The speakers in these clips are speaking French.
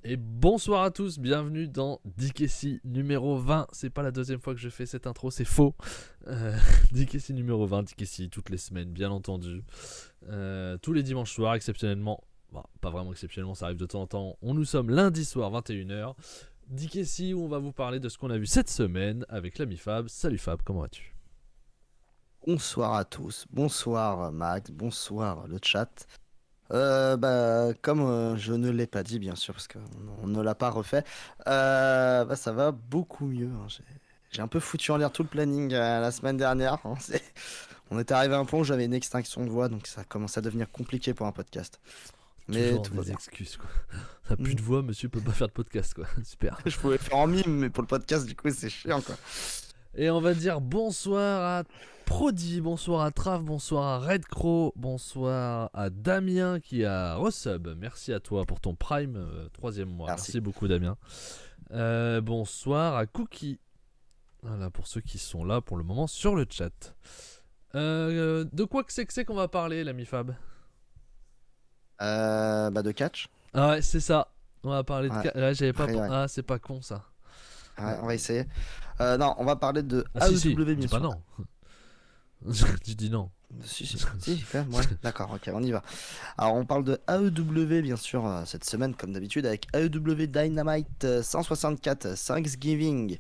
Et bonsoir à tous, bienvenue dans DKC numéro 20. C'est pas la deuxième fois que je fais cette intro, c'est faux. DKC numéro 20, DKC toutes les semaines, bien entendu. Tous les dimanches soirs, exceptionnellement. Bon, pas vraiment exceptionnellement, ça arrive de temps en temps. Nous sommes lundi soir, 21h. DKC où on va vous parler de ce qu'on a vu cette semaine avec l'ami Fab. Salut Fab, comment vas-tu ? Bonsoir à tous, bonsoir Max, bonsoir le chat. Comme je ne l'ai pas dit bien sûr parce qu'on ne l'a pas refait, ça va beaucoup mieux, hein. J'ai un peu foutu en l'air tout le planning la semaine dernière, hein. On était arrivé à un point où j'avais une extinction de voix, donc ça commence à devenir compliqué pour un podcast. Mais Toujours tout va des bien. excuses quoi. T'as plus de voix, monsieur peut pas faire de podcast quoi. Super. Je pouvais faire en mime, mais pour le podcast du coup c'est chiant quoi. Et on va dire bonsoir à Prodi, bonsoir à Trav, bonsoir à Red Crow, bonsoir à Damien qui a resub. Merci à toi pour ton Prime, 3e mois. Merci beaucoup Damien. Bonsoir à Cookie. Voilà pour ceux qui sont là pour le moment sur le chat. De quoi que c'est qu'on va parler l'ami Fab ? De catch. Ah ouais c'est ça. On va parler de... Là j'avais pas... Ouais. Ah c'est pas con ça. Ouais, on va essayer. Non, on va parler de AEW si, bien sûr. Pas non. Tu dis non. Si, quand même, ouais. D'accord, ok, on y va. Alors, on parle de AEW, bien sûr, cette semaine, comme d'habitude, avec AEW Dynamite 164 Thanksgiving.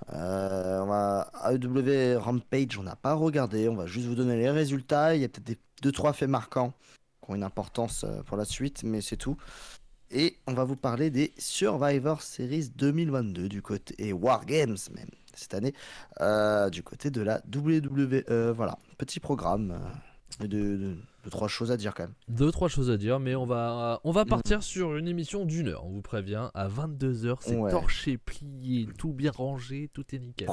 AEW Rampage, on n'a pas regardé, on va juste vous donner les résultats. Il y a peut-être 2-3 faits marquants qui ont une importance pour la suite, mais c'est tout. Et on va vous parler des Survivor Series 2022 du côté, et War Games même, cette année, du côté de la WWE. Voilà, petit programme de 3 choses à dire quand même. 2-3 choses à dire, mais on va partir sur une émission d'1 heure, on vous prévient. À 22h, c'est torché, plié, tout bien rangé, tout est nickel.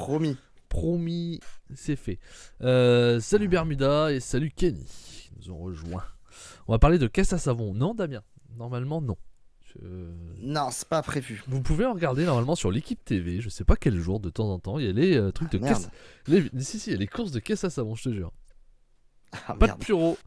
Promis, c'est fait. Salut Bermuda et salut Kenny, qui nous ont rejoints. On va parler de caisse à savon. Non, Damien ? Normalement, non. Non, c'est pas prévu. Vous pouvez en regarder normalement sur l'équipe TV. Je sais pas quel jour, de temps en temps. Il y a les trucs de caisse. Si, il y a les courses de caisse à savon, je te jure. Pas de Puro.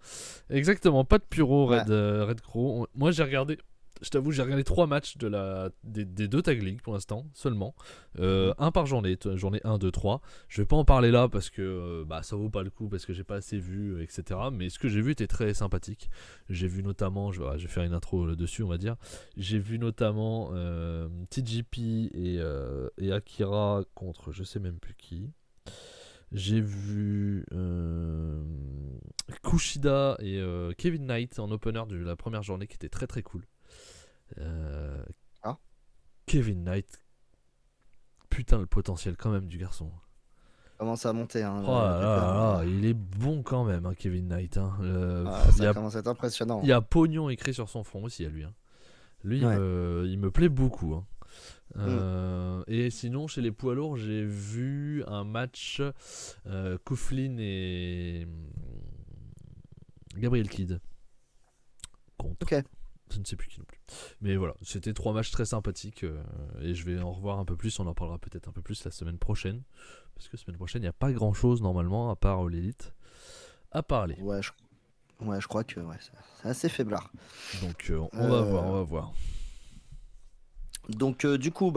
Exactement, pas de Puro, Red Crow. Moi, j'ai regardé. Je t'avoue, j'ai regardé 3 matchs des 2 Tag League pour l'instant, seulement. Un par journée 1, 2, 3. Je vais pas en parler là parce que ça vaut pas le coup, parce que j'ai pas assez vu, etc. Mais ce que j'ai vu était très sympathique. J'ai vu notamment, je vais faire une intro dessus, on va dire. J'ai vu notamment TJP et Akira contre je sais même plus qui. J'ai vu Kushida et Kevin Knight en opener de la première journée qui était très très cool. Kevin Knight, putain le potentiel quand même du garçon. Commence à monter. Hein, il est bon quand même, hein, Kevin Knight. Hein. Ça commence à être impressionnant. Il y a pognon écrit sur son front aussi à lui. Hein. Lui, il me plaît beaucoup. Hein. Et sinon chez les poids lourds j'ai vu un match Coughlin et Gabriel Kidd contre je ne sais plus qui non plus, mais voilà, c'était 3 matchs très sympathiques et je vais en revoir un peu plus. On en parlera peut-être un peu plus la semaine prochaine, parce que semaine prochaine il n'y a pas grand chose normalement à part l'élite à parler. Je crois que c'est assez faiblard, donc on va voir. Donc du coup,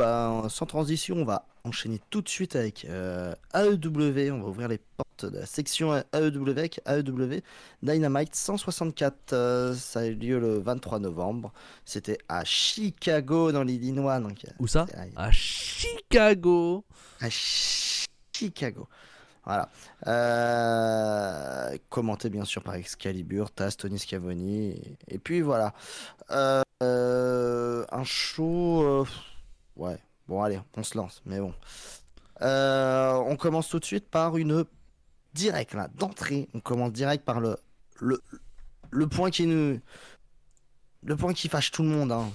sans transition, on va enchaîner tout de suite avec AEW. On va ouvrir les portes de la section AEW avec AEW Dynamite 164. Ça a eu lieu le 23 novembre. C'était à Chicago, dans l'Illinois. Donc, où ça ? À Chicago. À Chicago. Voilà. Commenté bien sûr par Excalibur, Taz, Tony Schiavone. Et puis voilà. Un show. Bon, allez, on se lance. Mais bon. On commence tout de suite par une direct là, d'entrée. On commence direct par le point qui nous. Le point qui fâche tout le monde. Hein,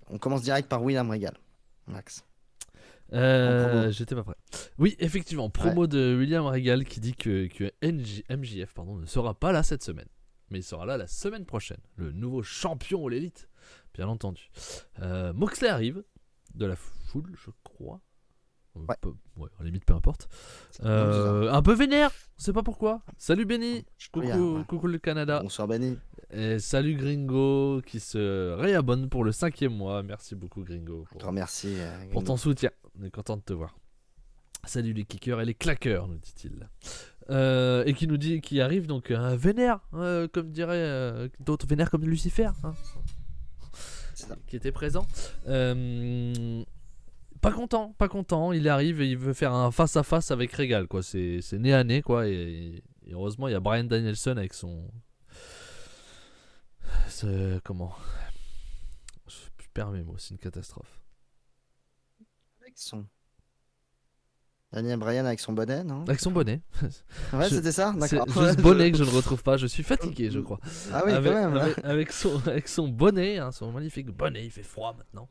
on commence direct par William Regal. Max. J'étais pas prêt. Oui, effectivement, promo de William Regal qui dit que MJF ne sera pas là cette semaine, mais il sera là la semaine prochaine. Le nouveau champion de l'élite, bien entendu. Moxley arrive de la foule, je crois. À la limite, peu importe. Un peu vénère, on sait pas pourquoi. Salut Benny, coucou le Canada. Bonsoir Benny. Et salut Gringo qui se réabonne pour le 5e mois. Merci beaucoup Gringo Merci pour ton soutien. On est content de te voir. Salut les kickers et les claqueurs, nous dit-il. Et qui nous dit qu'il arrive donc un vénère, comme dirait d'autres vénères comme Lucifer, hein, qui était présent. Pas content, il arrive et il veut faire un face à face avec Regal, quoi. C'est nez à nez, quoi. Et heureusement, il y a Bryan Danielson avec son. Comment. Je perds mes mots, c'est une catastrophe. Avec son. Daniel Bryan avec son bonnet, non? Avec son bonnet. Ouais, c'était ça? D'accord. C'est juste bonnet que je ne retrouve pas, je suis fatigué, je crois. Ah oui, avec, quand même. avec son bonnet, hein, son magnifique bonnet, il fait froid maintenant,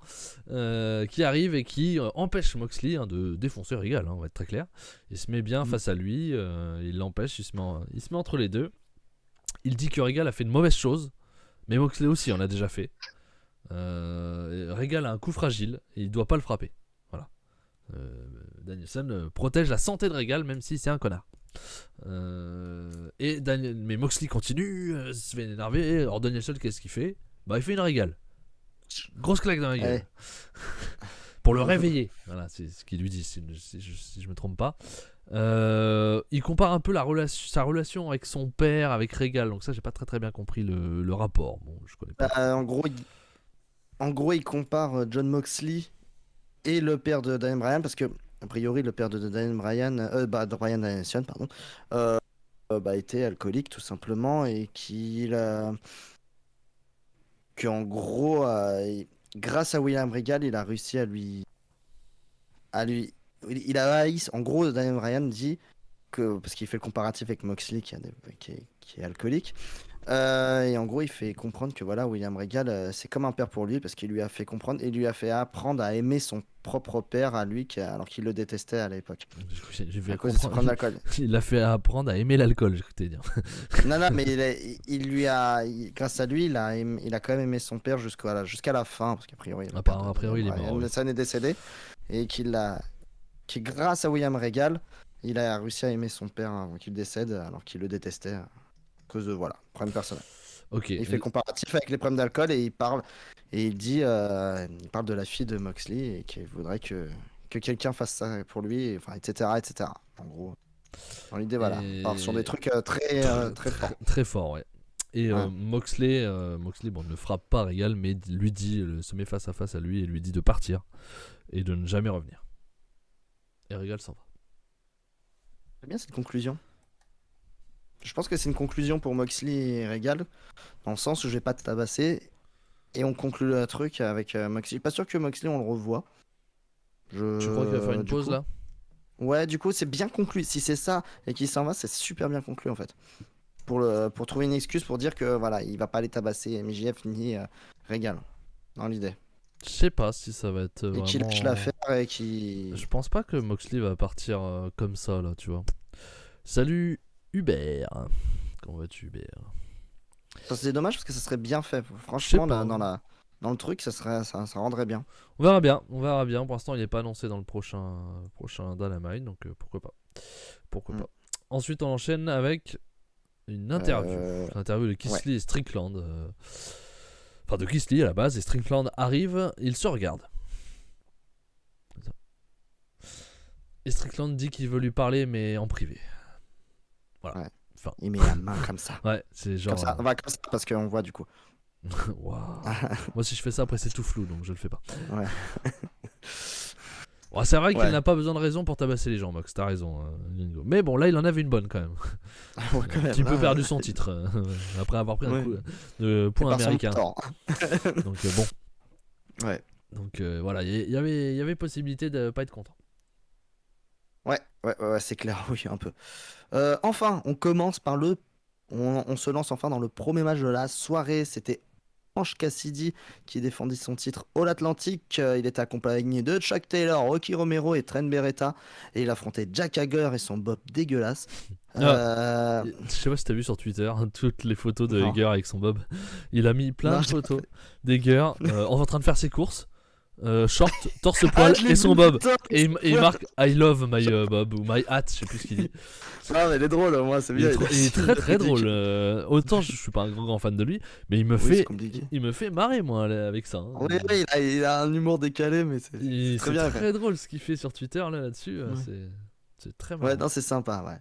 qui arrive et qui empêche Moxley de défoncer Regal, hein, on va être très clair. Il se met bien face à lui, il l'empêche, il se met entre les deux. Il dit que Regal a fait de mauvaises choses, mais Moxley aussi en a déjà fait. Regal a un coup fragile et il doit pas le frapper. Voilà. Danielson protège la santé de Regal même si c'est un connard. Mais Moxley continue, se fait énerver. Alors Danielson, qu'est-ce qu'il fait? Bah, il fait une Regal. Grosse claque dans la gueule. Ouais. Pour le réveiller. Voilà, c'est ce qu'il lui dit, si je me trompe pas. Il compare un peu sa relation avec son père, avec Regal. Donc ça, j'ai pas très bien compris le rapport. Bon, je connais pas. En gros, il compare John Moxley et le père de Daniel Bryan, parce que a priori le père de Daniel Bryan, Bryan Danielson, était alcoolique tout simplement, et qu'en gros, grâce à William Regal, il a réussi il a haï. En gros, Daniel Bryan dit que, parce qu'il fait le comparatif avec Moxley qui est alcoolique. Et en gros, il fait comprendre que voilà, William Regal, c'est comme un père pour lui, parce qu'il lui a fait comprendre et lui a fait apprendre à aimer son propre père à lui, alors qu'il le détestait à l'époque. Il l'a fait apprendre à aimer l'alcool, je crois dire. Non, mais grâce à lui, il a quand même aimé son père jusqu'à la fin, parce qu'a priori, il est mort. Danielson est décédé, et grâce à William Regal, il a réussi à aimer son père avant qu'il décède, alors qu'il le détestait. Cause de problème personnel. Okay. Il fait le comparatif avec les problèmes d'alcool et il parle de la fille de Moxley et qu'il voudrait que quelqu'un fasse ça pour lui, enfin, etc. En gros, dans l'idée, voilà. Alors, sur des trucs très forts. Très fort, ouais. Et Moxley, ne frappe pas Regal, mais lui dit, se met face à face à lui et lui dit de partir et de ne jamais revenir. Et Regal s'en va. C'est bien cette conclusion. Je pense que c'est une conclusion pour Moxley et Regal, dans le sens où je vais pas te tabasser, et on conclut le truc avec Moxley. Pas sûr que Moxley on le revoit. Tu crois qu'il va faire une pause là? Ouais, du coup c'est bien conclu. Si c'est ça et qu'il s'en va, c'est super bien conclu en fait. Pour trouver une excuse pour dire que voilà, il va pas aller tabasser MJF ni Regal, dans l'idée. Je sais pas si ça va être et qu'il lâche l'affaire et qu'il... Je pense pas que Moxley va partir comme ça là, tu vois. Salut Hubert. Comment vas-tu Hubert? C'est dommage parce que ça serait bien fait. Franchement, dans le truc, ça rendrait bien. On verra bien. Pour l'instant, il n'est pas annoncé dans le prochain Dynamite, donc pourquoi pas. Pas. Ensuite, on enchaîne avec une interview. L'interview de Keith Lee et Strickland. Enfin, de Keith Lee à la base, et Strickland arrive, ils se regardent. Et Strickland dit qu'il veut lui parler, mais en privé. Voilà. Ouais. Enfin. Il met la main comme ça. Ouais, c'est genre. Comme ça, on va comme ça parce qu'on voit du coup. Wow. Moi, si je fais ça, après c'est tout flou, donc je le fais pas. Ouais. Ouais, c'est vrai qu'il n'a pas besoin de raison pour tabasser les gens, Mox. T'as raison, Lingo. Mais bon, là, il en avait une bonne quand même. Un petit peu perdu son titre après avoir pris un coup de point américain. Donc bon. Ouais. Donc voilà, il y avait possibilité de pas être content. Ouais, c'est clair, oui, un peu. Enfin, on commence par on se lance enfin dans le premier match de la soirée. C'était Orange Cassidy qui défendit son titre All Atlantic. Il était accompagné de Chuck Taylor, Rocky Romero et Trent Beretta. Et il affrontait Jack Hager et son bob dégueulasse. Je sais pas si t'as vu sur Twitter toutes les photos de Hager avec son bob. Il a mis plein de photos d'Hager en train de faire ses courses. short, torse poil je l'ai et son vu, bob. putain, Et il marque I love my bob ou my hat, je sais plus ce qu'il dit. Non, mais il est drôle, moi, c'est bien. Il est très très drôle. Autant je suis pas un grand fan de lui, mais il me fait marrer moi avec ça. Hein. Oui, il a un humour décalé, mais c'est très bien. C'est très drôle ce qu'il fait sur Twitter là-dessus. C'est très marrant. Ouais, non, c'est sympa, ouais.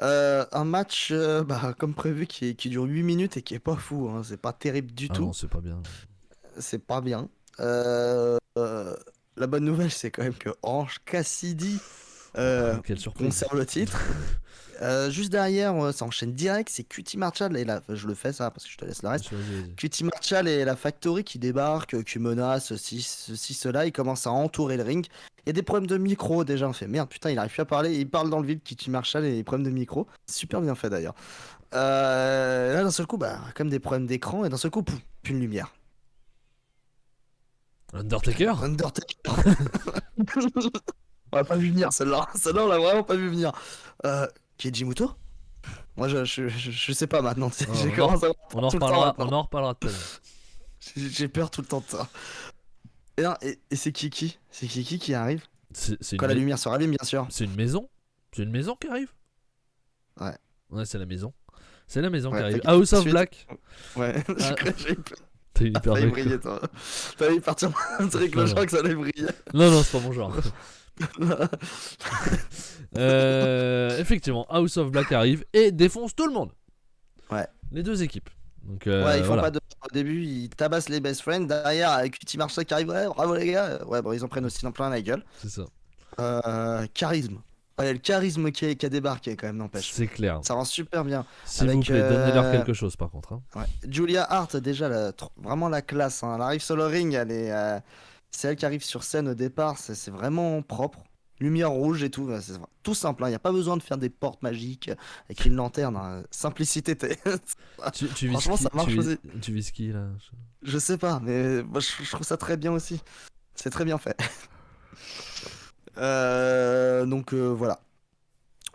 Un match, comme prévu, qui dure 8 minutes et qui est pas fou. Hein. C'est pas terrible du tout. Non, c'est pas bien. C'est pas bien. La bonne nouvelle, c'est quand même que Orange Cassidy quelle surprise. conserve le titre. Juste derrière, ça enchaîne direct. C'est QT Marshall et je le fais ça parce que je te laisse le reste. QT Marshall et la Factory qui débarquent, qui menacent ceci, cela. Ils commencent à entourer le ring. Il y a des problèmes de micro déjà. On fait merde, putain, il arrive plus à parler. Il parle dans le vide, QT Marshall et les problèmes de micro. Super bien fait d'ailleurs. Là, d'un seul coup, comme des problèmes d'écran et d'un seul coup, plus une lumière. Undertaker. On l'a pas vu venir celle-là. Celle-là, on l'a vraiment pas vu venir. Keiji Muto? Moi, je sais pas maintenant. On en reparlera tout à l'heure. J'ai peur tout le temps de ça. Et c'est Kiki? C'est Kiki qui arrive? Quand la lumière se rallume, bien sûr. C'est une maison? C'est une maison qui arrive? Ouais, c'est la maison. C'est la maison qui arrive. House of Black. Ouais, t'as eu hyper brillé, toi. T'as eu partir un truc, je crois que ça allait briller. Non, c'est pas mon genre. Effectivement, House of Black arrive et défonce tout le monde. Ouais. Les deux équipes. Donc, ils font pas de. Au début, ils tabassent les best friends. Derrière, avec QT Marshall qui arrive. Ouais, bravo les gars. Ouais, bon, ils en prennent aussi dans plein la gueule. C'est ça. Charisme. Ouais, le charisme qui a débarqué quand même, n'empêche. C'est clair. Ça rend super bien. S'il vous plaît, donnez-leur quelque chose par contre. Hein. Ouais. Julia Hart, déjà, vraiment la classe. Hein. Elle arrive sur le ring, c'est elle qui arrive sur scène au départ. C'est vraiment propre. Lumière rouge et tout. C'est tout simple. Il n'y a pas besoin de faire des portes magiques avec une lanterne. Hein. Simplicité. Franchement, ça marche aussi. Tu vis qui là? Je sais pas, mais moi, je trouve ça très bien aussi. C'est très bien fait. Donc voilà.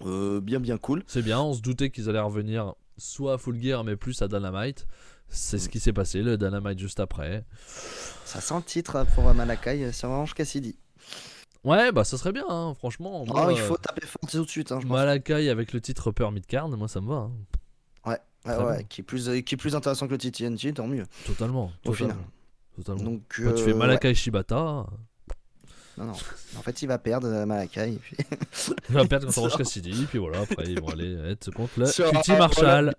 Bien cool. C'est bien, on se doutait qu'ils allaient revenir soit à Full Gear mais plus à Dynamite. C'est ce qui s'est passé, le Dynamite juste après. Ça sent le titre pour Malakai sur Orange Cassidy. Ouais, ça serait bien, hein, franchement. Moi, il faut taper fort tout de suite. Hein, Malakai avec le titre Upper Midcard, moi ça me va. Hein. Ouais, qui est plus intéressant que le TNT, tant mieux. Totalement. Au final. Totalement. Donc, tu fais Malakai Shibata. Non. En fait, il va perdre Malakai. Puis... il va perdre contre Orange Cassidy. Puis voilà, après, ils vont aller être contre le QT Marshall.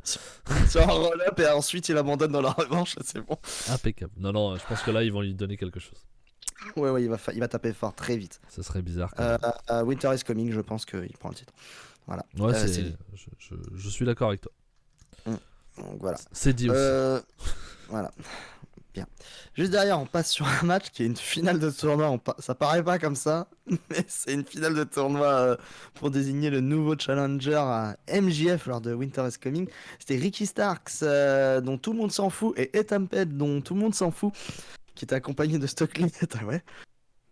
Sur un roll-up et ensuite, il abandonne dans la revanche. C'est bon. Impeccable. Non, je pense que là, ils vont lui donner quelque chose. Ouais, il va taper fort très vite. Ça serait bizarre. Winter is Coming, je pense qu'il prend le titre. Voilà. Ouais, je suis d'accord avec toi. Donc voilà. C'est dit aussi. Voilà. Bien. Juste derrière, on passe sur un match qui est une finale de tournoi. Ça paraît pas comme ça, mais c'est une finale de tournoi pour désigner le nouveau challenger à MJF lors de Winter is Coming. C'était Ricky Starks, dont tout le monde s'en fout, et Ethan Page, dont tout le monde s'en fout, qui était accompagné de Stockley. Ouais.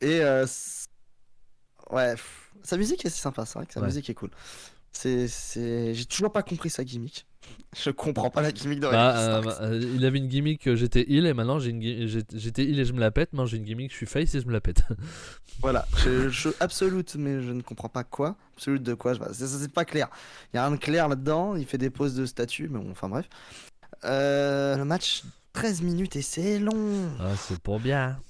Et sa musique est sympa, c'est vrai que sa musique est cool. J'ai toujours pas compris sa gimmick. Je comprends pas la gimmick de il avait une gimmick, j'étais heal et maintenant j'étais heal et je me la pète. Maintenant j'ai une gimmick, je suis face et je me la pète. Voilà, je absolute, mais je ne comprends pas quoi. Absolute de quoi, c'est pas clair. Il y a rien de clair là-dedans, il fait des poses de statue, mais bon, enfin bref. Le match, 13 minutes et c'est long. C'est pour bien.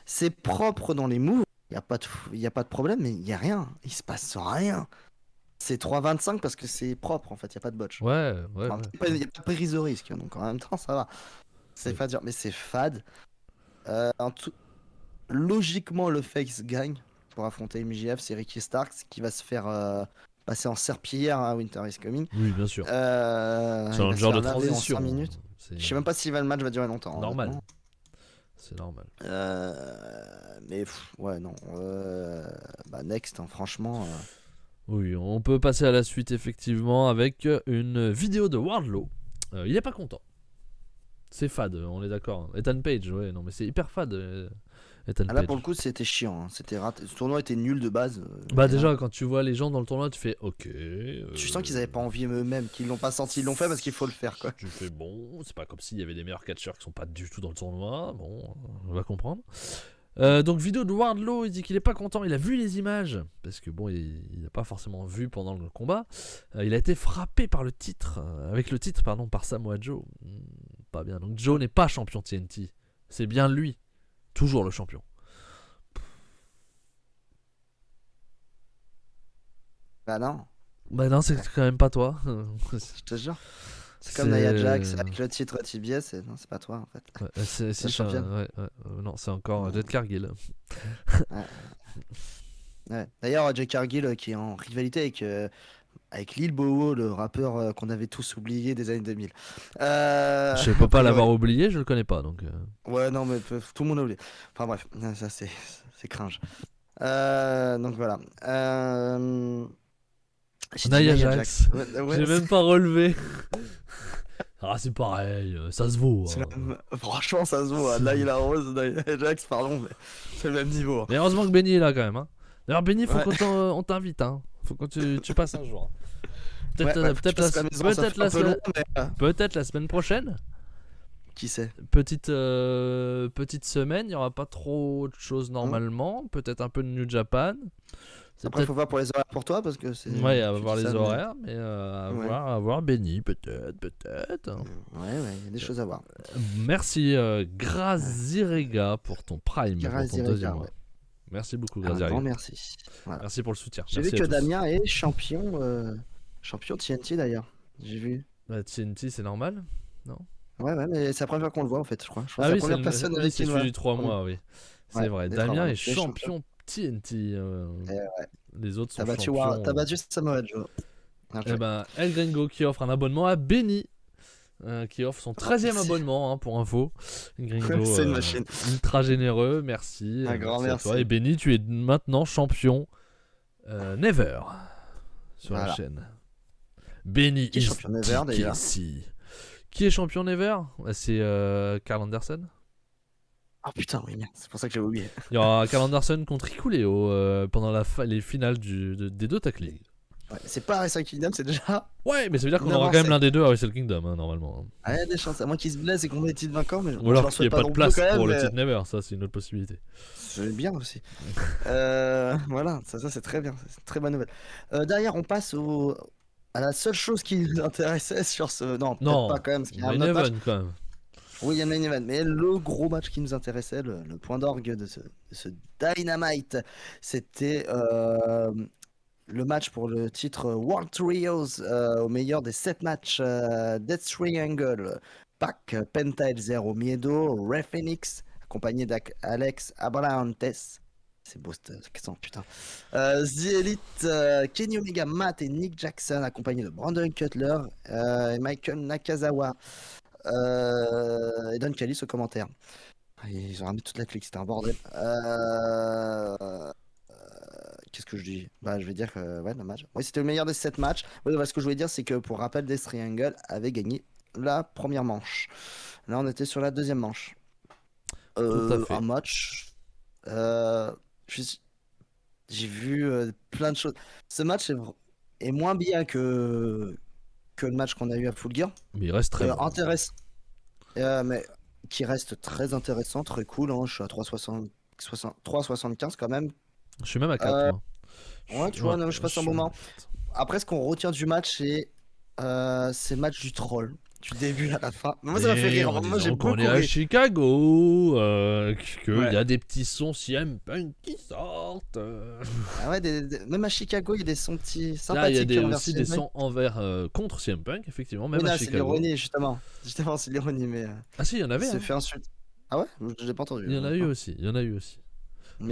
C'est propre dans les moves, il n'y a pas de problème, mais il n'y a rien. Il se passe rien. C'est 3,25 parce que c'est propre en fait, il n'y a pas de botch. Ouais. Il n'y a pas de prise de risque, donc en même temps ça va. C'est pas dur, mais c'est fade. Logiquement, le face gagne pour affronter MJF, c'est Ricky Starks qui va se faire passer en serpillière à Winter is Coming. Oui, bien sûr. C'est un genre de transition. En 5 minutes. Je sais même pas si le match va durer longtemps. Normal. C'est normal. Mais non. Next, hein, franchement. Oui, on peut passer à la suite effectivement avec une vidéo de Wardlow. Il est pas content. C'est fade, on est d'accord. Ethan Page, ouais, non mais c'est hyper fade. Ethan Page. Là pour le coup c'était chiant, hein. C'était raté. Ce tournoi était nul de base. Déjà quand tu vois les gens dans le tournoi, tu fais ok. Tu sens qu'ils avaient pas envie eux-mêmes, qu'ils l'ont pas senti, ils l'ont fait parce qu'il faut le faire quoi. Tu fais bon, c'est pas comme s'il y avait des meilleurs catcheurs qui sont pas du tout dans le tournoi. Bon, on va comprendre. Donc vidéo de Wardlow, il dit qu'il est pas content, il a vu les images, parce que bon, il n'a pas forcément vu pendant le combat. Il a été frappé par le titre, avec le titre pardon, par Samoa Joe. Pas bien, donc Joe n'est pas champion TNT, c'est bien lui, toujours le champion. Bah non. Bah non, c'est quand même pas toi. Je te jure. C'est comme Nia Jax avec le titre TBS, non, c'est pas toi en fait. Ouais, non, c'est encore Jade Cargill. Ouais. D'ailleurs, Jade Cargill qui est en rivalité avec Lil Bowo, le rappeur qu'on avait tous oublié des années 2000. Je peux pas l'avoir oublié, je le connais pas donc. Ouais, non, mais tout le monde a oublié. Enfin bref, ça c'est cringe. Donc voilà. Nia Jax. J'ai même pas relevé. Ah, c'est pareil, ça se vaut. Franchement, ça se vaut. Nia Rose, Nia Jax, pardon, mais c'est le même niveau. Mais heureusement que Benny est là quand même. Hein. D'ailleurs, Benny, faut qu'on t'invite. Hein. Faut que tu passes un jour. Peut-être la semaine prochaine. Qui sait? Petite semaine, il n'y aura pas trop de choses normalement. Peut-être un peu de New Japan. Après, il faut voir pour les horaires pour toi parce que c'est. Ouais, à voir les horaires, mais à voir Benny, peut-être. Ouais, il y a des choses à voir. Merci Grazirega pour ton prime, pour ton deuxième mois. Merci beaucoup Grazirega. Un grand merci. Voilà. Merci pour le soutien. J'ai vu que Damien est champion TNT d'ailleurs. J'ai vu. TNT, c'est normal, non? Ouais, mais c'est la première fois qu'on le voit en fait, je crois. Ah oui, c'est celui du 3 mois, oui. C'est vrai. Damien est champion TNT. Les autres sont champions. T'as battu Samoa Joe. Et ben, El Gringo qui offre un abonnement à Benny. Qui offre son 13e abonnement pour info. Gringo, c'est une machine. Ultra généreux, merci. Un grand merci. À toi. Et Benny, tu es maintenant champion Never sur la chaîne. Benny qui est champion Never d'ailleurs. Qui est champion Never? C'est Karl Anderson. Ah putain, oui, merde, c'est pour ça que j'avais oublié. Il y aura Karl Anderson contre Hikuleo pendant les finales des deux Tag League. Ouais, c'est pas Wrestle Kingdom, c'est déjà. Ouais, mais ça veut dire qu'on aura quand même l'un des deux à Wrestle Kingdom, hein, normalement. Ah, il y a des chances, à moins qu'il se blesse et qu'on ait le titre vainqueur. Mais ou alors qu'il n'y ait pas de place pour le titre Never, ça c'est une autre possibilité. C'est bien aussi. Voilà, ça c'est très bien, c'est une très bonne nouvelle. Derrière, on passe à la seule chose qui nous intéressait sur ce. Non, peut-être pas quand même, parce qu'il y a un autre match. Quand même. Oui, il y a un main event, mais le gros match qui nous intéressait, le point d'orgue de ce Dynamite, c'était le match pour le titre World Trios au meilleur des 7 matchs Death Triangle, Pac, Penta El Zero Miedo, Rey Fenix, accompagné d'Alex Abrahantes. C'est beau cet accent, putain. The Elite, Kenny Omega, Matt et Nick Jackson, accompagné de Brandon Cutler et Michael Nakazawa. Et Don Callis au commentaire. Ils ont ramené toute la clique, c'était un bordel. Qu'est-ce que je dis? Je vais dire que ouais, dommage. Oui, c'était le meilleur des 7 matchs. Ouais, ce que je voulais dire, c'est que pour rappel, Death Triangle avait gagné la première manche. Là, on était sur la deuxième manche. Un match. J'ai vu plein de choses. Ce match est moins bien que le match qu'on a eu à Full Gear. Mais il reste très intéressant. Mais qui reste très intéressant, très cool. Hein. Je suis à 3,75 quand même. Je suis même à 4. Ouais, tu vois, je passe un moment. Après, ce qu'on retient du match, c'est le match du troll. Du début à la fin. Moi, ça m'a fait rire. Moi, j'ai beaucoup ri. On est à Chicago, qu'il y a des petits sons CM Punk qui sortent. Ah ouais, même à Chicago, il y a des sons petits sympathiques. Là, il y a aussi des sons contre CM Punk, effectivement, même à Chicago. C'est l'ironie, justement. Justement, c'est l'ironie, mais... Ah si, il y en avait. Il s'est fait insulter. Ah ouais? Je l'ai pas entendu. Il y en a eu aussi, il y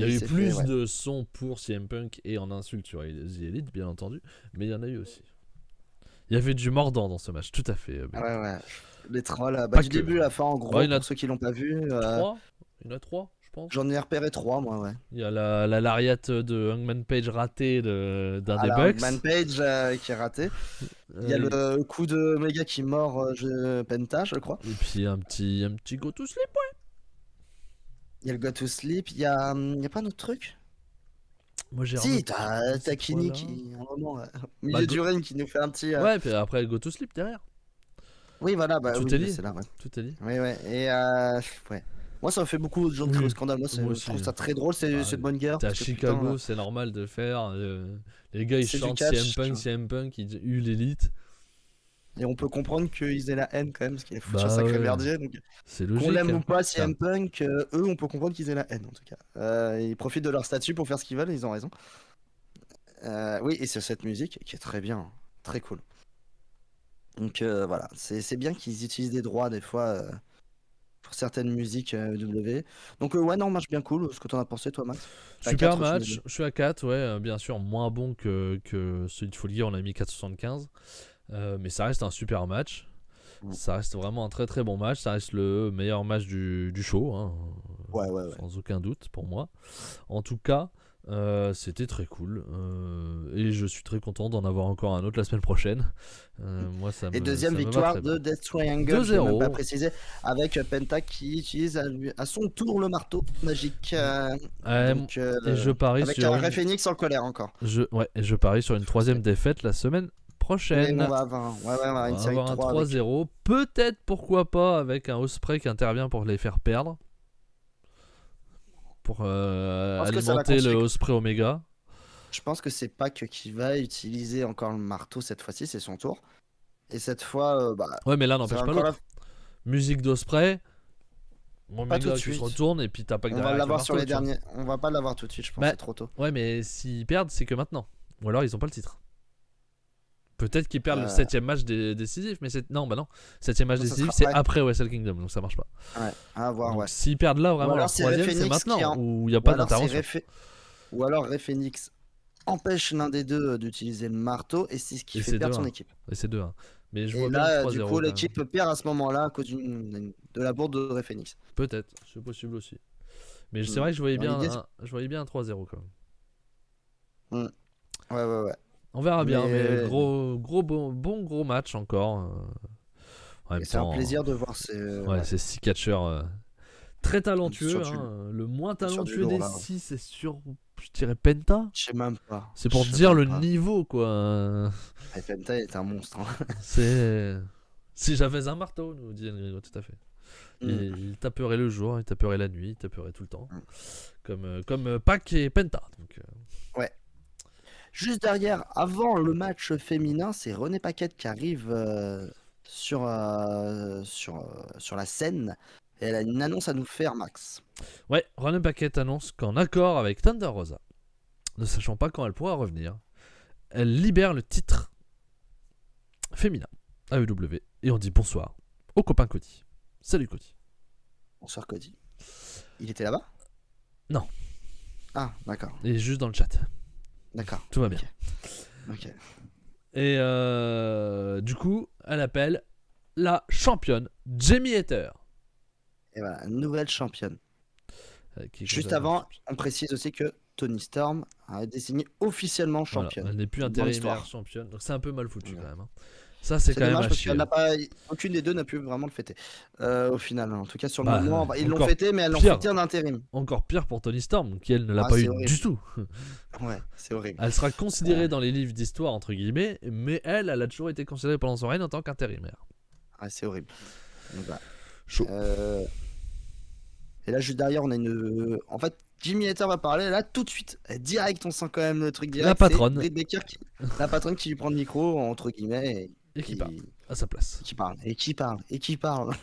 a eu eu plus de sons pour CM Punk et en insulte sur The Elite, bien entendu, mais il y en a eu aussi. Il y avait du mordant dans ce match, tout à fait. Ouais. Les trolls, du début à la fin, en gros, pour ceux qui l'ont pas vu. 3 Il y en a 3, je pense. J'en ai repéré 3, moi, ouais. Il y a la lariat de Hangman Page ratée d'un des Bucks. Hangman Page qui est raté. Il y a le coup de Omega qui mord Penta, je crois. Et puis un petit go to sleep, ouais. Il y a le go to sleep, il y a pas un autre truc? Moi j'ai t'as Kini qui, à un moment, au milieu du ring, qui nous fait un petit. Ouais, puis après go to sleep derrière. Oui, voilà, tout est lié. C'est là, ouais. Tout est lié. Ouais. Et ouais. Moi, ça me fait beaucoup de gens de crier au Oui, scandale. Moi, moi je trouve aussi. ça très drôle, c'est Bah, de bonne guerre. t'es à Parce que putain, Chicago, c'est normal de faire. Les gars, ils c'est du chantent catch. CM Punk, ils disent l'élite. Et on peut comprendre qu'ils aient la haine quand même, parce qu'il est foutu un Bah sacré ouais, merdier. Donc, c'est qu'on logique. l'aime ou Hein. pas, Tiens. CM Punk, eux, on peut comprendre qu'ils aient la haine en tout cas. Ils profitent de leur statut pour faire ce qu'ils veulent, et ils ont raison. Oui, et c'est cette musique qui est très bien, très cool. Donc voilà, c'est bien qu'ils utilisent des droits des fois pour certaines musiques W. Donc ouais, non, match bien cool. Ce que t'en as pensé, toi, Max? T'as Super 4 aussi, match, désolé. je suis à 4, ouais, bien sûr, moins bon que celui de Full Gear, on a mis 4,75. Mais ça reste un super match. Mm. Ça reste vraiment un très très bon match. Ça reste le meilleur match du show, hein, Ouais, ouais, ouais. sans aucun doute pour moi. En tout cas, c'était très cool. Et je suis très content d'en avoir encore un autre la semaine prochaine. Moi, Et deuxième ça me va victoire très de bien. Death Triangle, je l'ai même pas 2-0. précisé, avec Penta qui utilise à son tour le marteau magique. Donc Et je parie avec sur un Ray une. Phoenix en colère encore. Et je parie sur une troisième défaite la semaine Oui, mais on prochaine. va avoir, ouais, ouais, on va avoir On une va série de avoir un 3 avec. 3-0. Peut-être, pourquoi pas, avec un Osprey qui intervient pour les faire perdre. Pour Je pense que ça va alimenter le continuer. Osprey Omega. Je pense que c'est pas que qui va utiliser encore le marteau cette fois-ci, c'est son tour. Et cette fois, bah, Ouais, mais là, ça n'empêche va pas encore l'autre. Musique d'Osprey. pas tout Omega de qui se suite. retourne et puis t'as pas que On va derrière avec le l'avoir sur marteau, les tu vois. derniers. On va pas l'avoir tout de suite, je pense, Bah, c'est trop tôt. ouais, mais s'ils perdent, c'est que maintenant. Ou alors ils ont pas le titre. Peut-être qu'ils perdent le Euh, 7ème match décisif, mais c'est. Non, bah non. 7ème match Non, ça décisif, sera c'est après. après Wrestle Kingdom, donc ça marche pas. Ouais, à voir, Donc ouais. s'ils perdent là, Ou vraiment, alors leur c'est Ray troisième, c'est Phoenix qui maintenant, en... où il n'y a Ou pas alors c'est d'intervention. Ou alors Ray Phoenix empêche l'un des deux d'utiliser le marteau et c'est ce qui Et fait c'est perdre son 2-1. équipe. Et c'est 2-1. Mais je Et vois bien le là, du 3-0 coup, quand même. l'équipe perd à ce moment-là à cause de la bourde de Ray Phoenix. Peut-être, c'est possible aussi. Mais c'est Mm. vrai que je voyais Dans bien l'idée, je voyais bien un 3-0 quand même. mm. Ouais, ouais, ouais. On verra bien, mais Mais bon gros match encore. En même et c'est un temps, plaisir de voir ces. ouais, Ouais. c'est 6 catcheurs très Sur talentueux. du, Hein. Le moins sur du talentueux lourd, des là. 6, c'est sur, je dirais, Penta. Je sais même pas. C'est Je pour sais dire même le pas. niveau, quoi. Et Penta est un monstre, hein. C'est. Si j'avais un marteau, nous dit Enrico, tout à fait. Mm. Il taperait le jour, il taperait la nuit, il taperait tout le temps. Mm. Comme Pac et Penta. Donc, Ouais. Juste derrière, avant le match féminin, c'est René Paquette qui arrive sur la scène. Et elle a une annonce à nous faire, Max. Ouais, Ronan Paquette annonce qu'en accord avec Thunder Rosa, ne sachant pas quand elle pourra revenir, elle libère le titre féminin AEW et on dit bonsoir au copain Cody. Salut Cody. Bonsoir, Cody. Il était là-bas? Non. Ah, d'accord. Il est juste dans le chat. D'accord. Tout va bien. Ok. Et du coup, elle appelle la championne Jamie Hater. Et voilà, nouvelle championne. Qui est Juste considérée comme avant, championne. on précise aussi que Tony Storm a désigné officiellement Voilà, championne. elle n'est plus Dans intérimaire l'histoire. championne, donc c'est un peu mal foutu Ouais. quand même. Hein. Ça, c'est C'est quand même dommage à parce chier. qu'elle n'a pas, aucune des deux n'a pu vraiment le fêter. Au final, en tout cas sur le Bah, moment, ils l'ont encore fêté, mais elles l'ont pire. fêté en intérim. Encore pire pour Tony Storm, qui elle ne l'a Ah, pas c'est eu horrible. du tout. Ouais, c'est horrible. Elle sera considérée dans les livres d'histoire, entre guillemets, mais elle a toujours été considérée pendant son règne en tant qu'intérimaire. Ah, c'est horrible. Donc, voilà. Chaud. Et là, juste derrière, on a une. En fait, Jimmy Hater va parler. Là, tout de suite, direct, on sent quand même le truc direct. La patronne. C'est Britt Baker, la patronne qui lui prend le micro, entre guillemets. Et qui parle à sa place. Qui parle. Et qui parle. Et qui parle.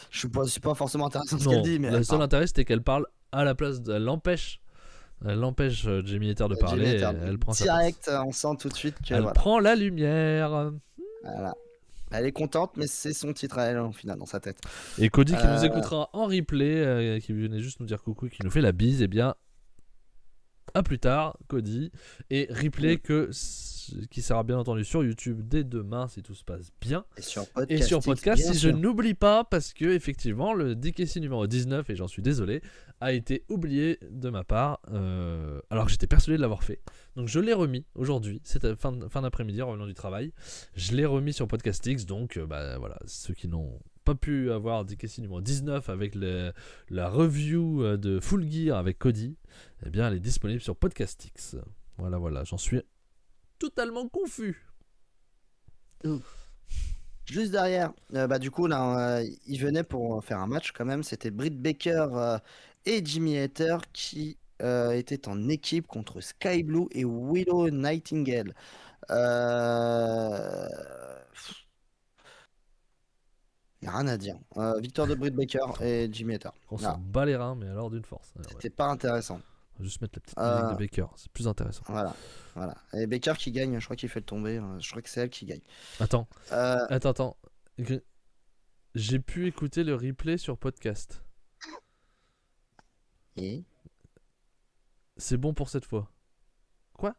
Je suis pas forcément intéressant ce Non, qu'elle dit, mais. le seul intérêt c'était qu'elle parle à la place. Elle l'empêche Jamie Hater de parler. Et elle prend sa place. Direct, on sent tout de suite que. Elle Voilà. prend la lumière. Voilà. Elle est contente, mais c'est son titre à elle, au final, dans sa tête. Et Cody qui nous écoutera en replay, qui venait juste nous dire coucou, qui nous fait la bise, et bien. À plus tard, Cody. Et replay qui sera bien entendu sur YouTube dès demain si tout se passe bien. Et sur podcast, si je n'oublie pas, parce que effectivement le DKC numéro 19, et j'en suis désolé, a été oublié de ma part, alors que j'étais persuadé de l'avoir fait. Donc je l'ai remis aujourd'hui, c'était fin d'après-midi en revenant du travail. Je l'ai remis sur Podcastix, donc voilà, ceux qui n'ont pas pu avoir DKC numéro 19 avec la review de Full Gear avec Cody, eh bien elle est disponible sur Podcastix. Voilà, j'en suis totalement confus. Juste derrière, du coup, là, ils venaient pour faire un match quand même. C'était Britt Baker et Jimmy Hater qui étaient en équipe contre Sky Blue et Willow Nightingale. Euh... Y a rien à dire. Victoire de Britt Baker et Jimmy Hater. On s'en Voilà. bat les reins, mais alors d'une force. C'était pas intéressant. On va juste mettre la petite musique de Euh, Baker, c'est plus intéressant. Voilà. Voilà. Et Baker qui gagne, je crois qu'il fait le tomber. Je crois que c'est elle qui gagne. Attends, Euh, attends. J'ai pu écouter le replay sur podcast. Et C'est bon pour cette fois. Quoi?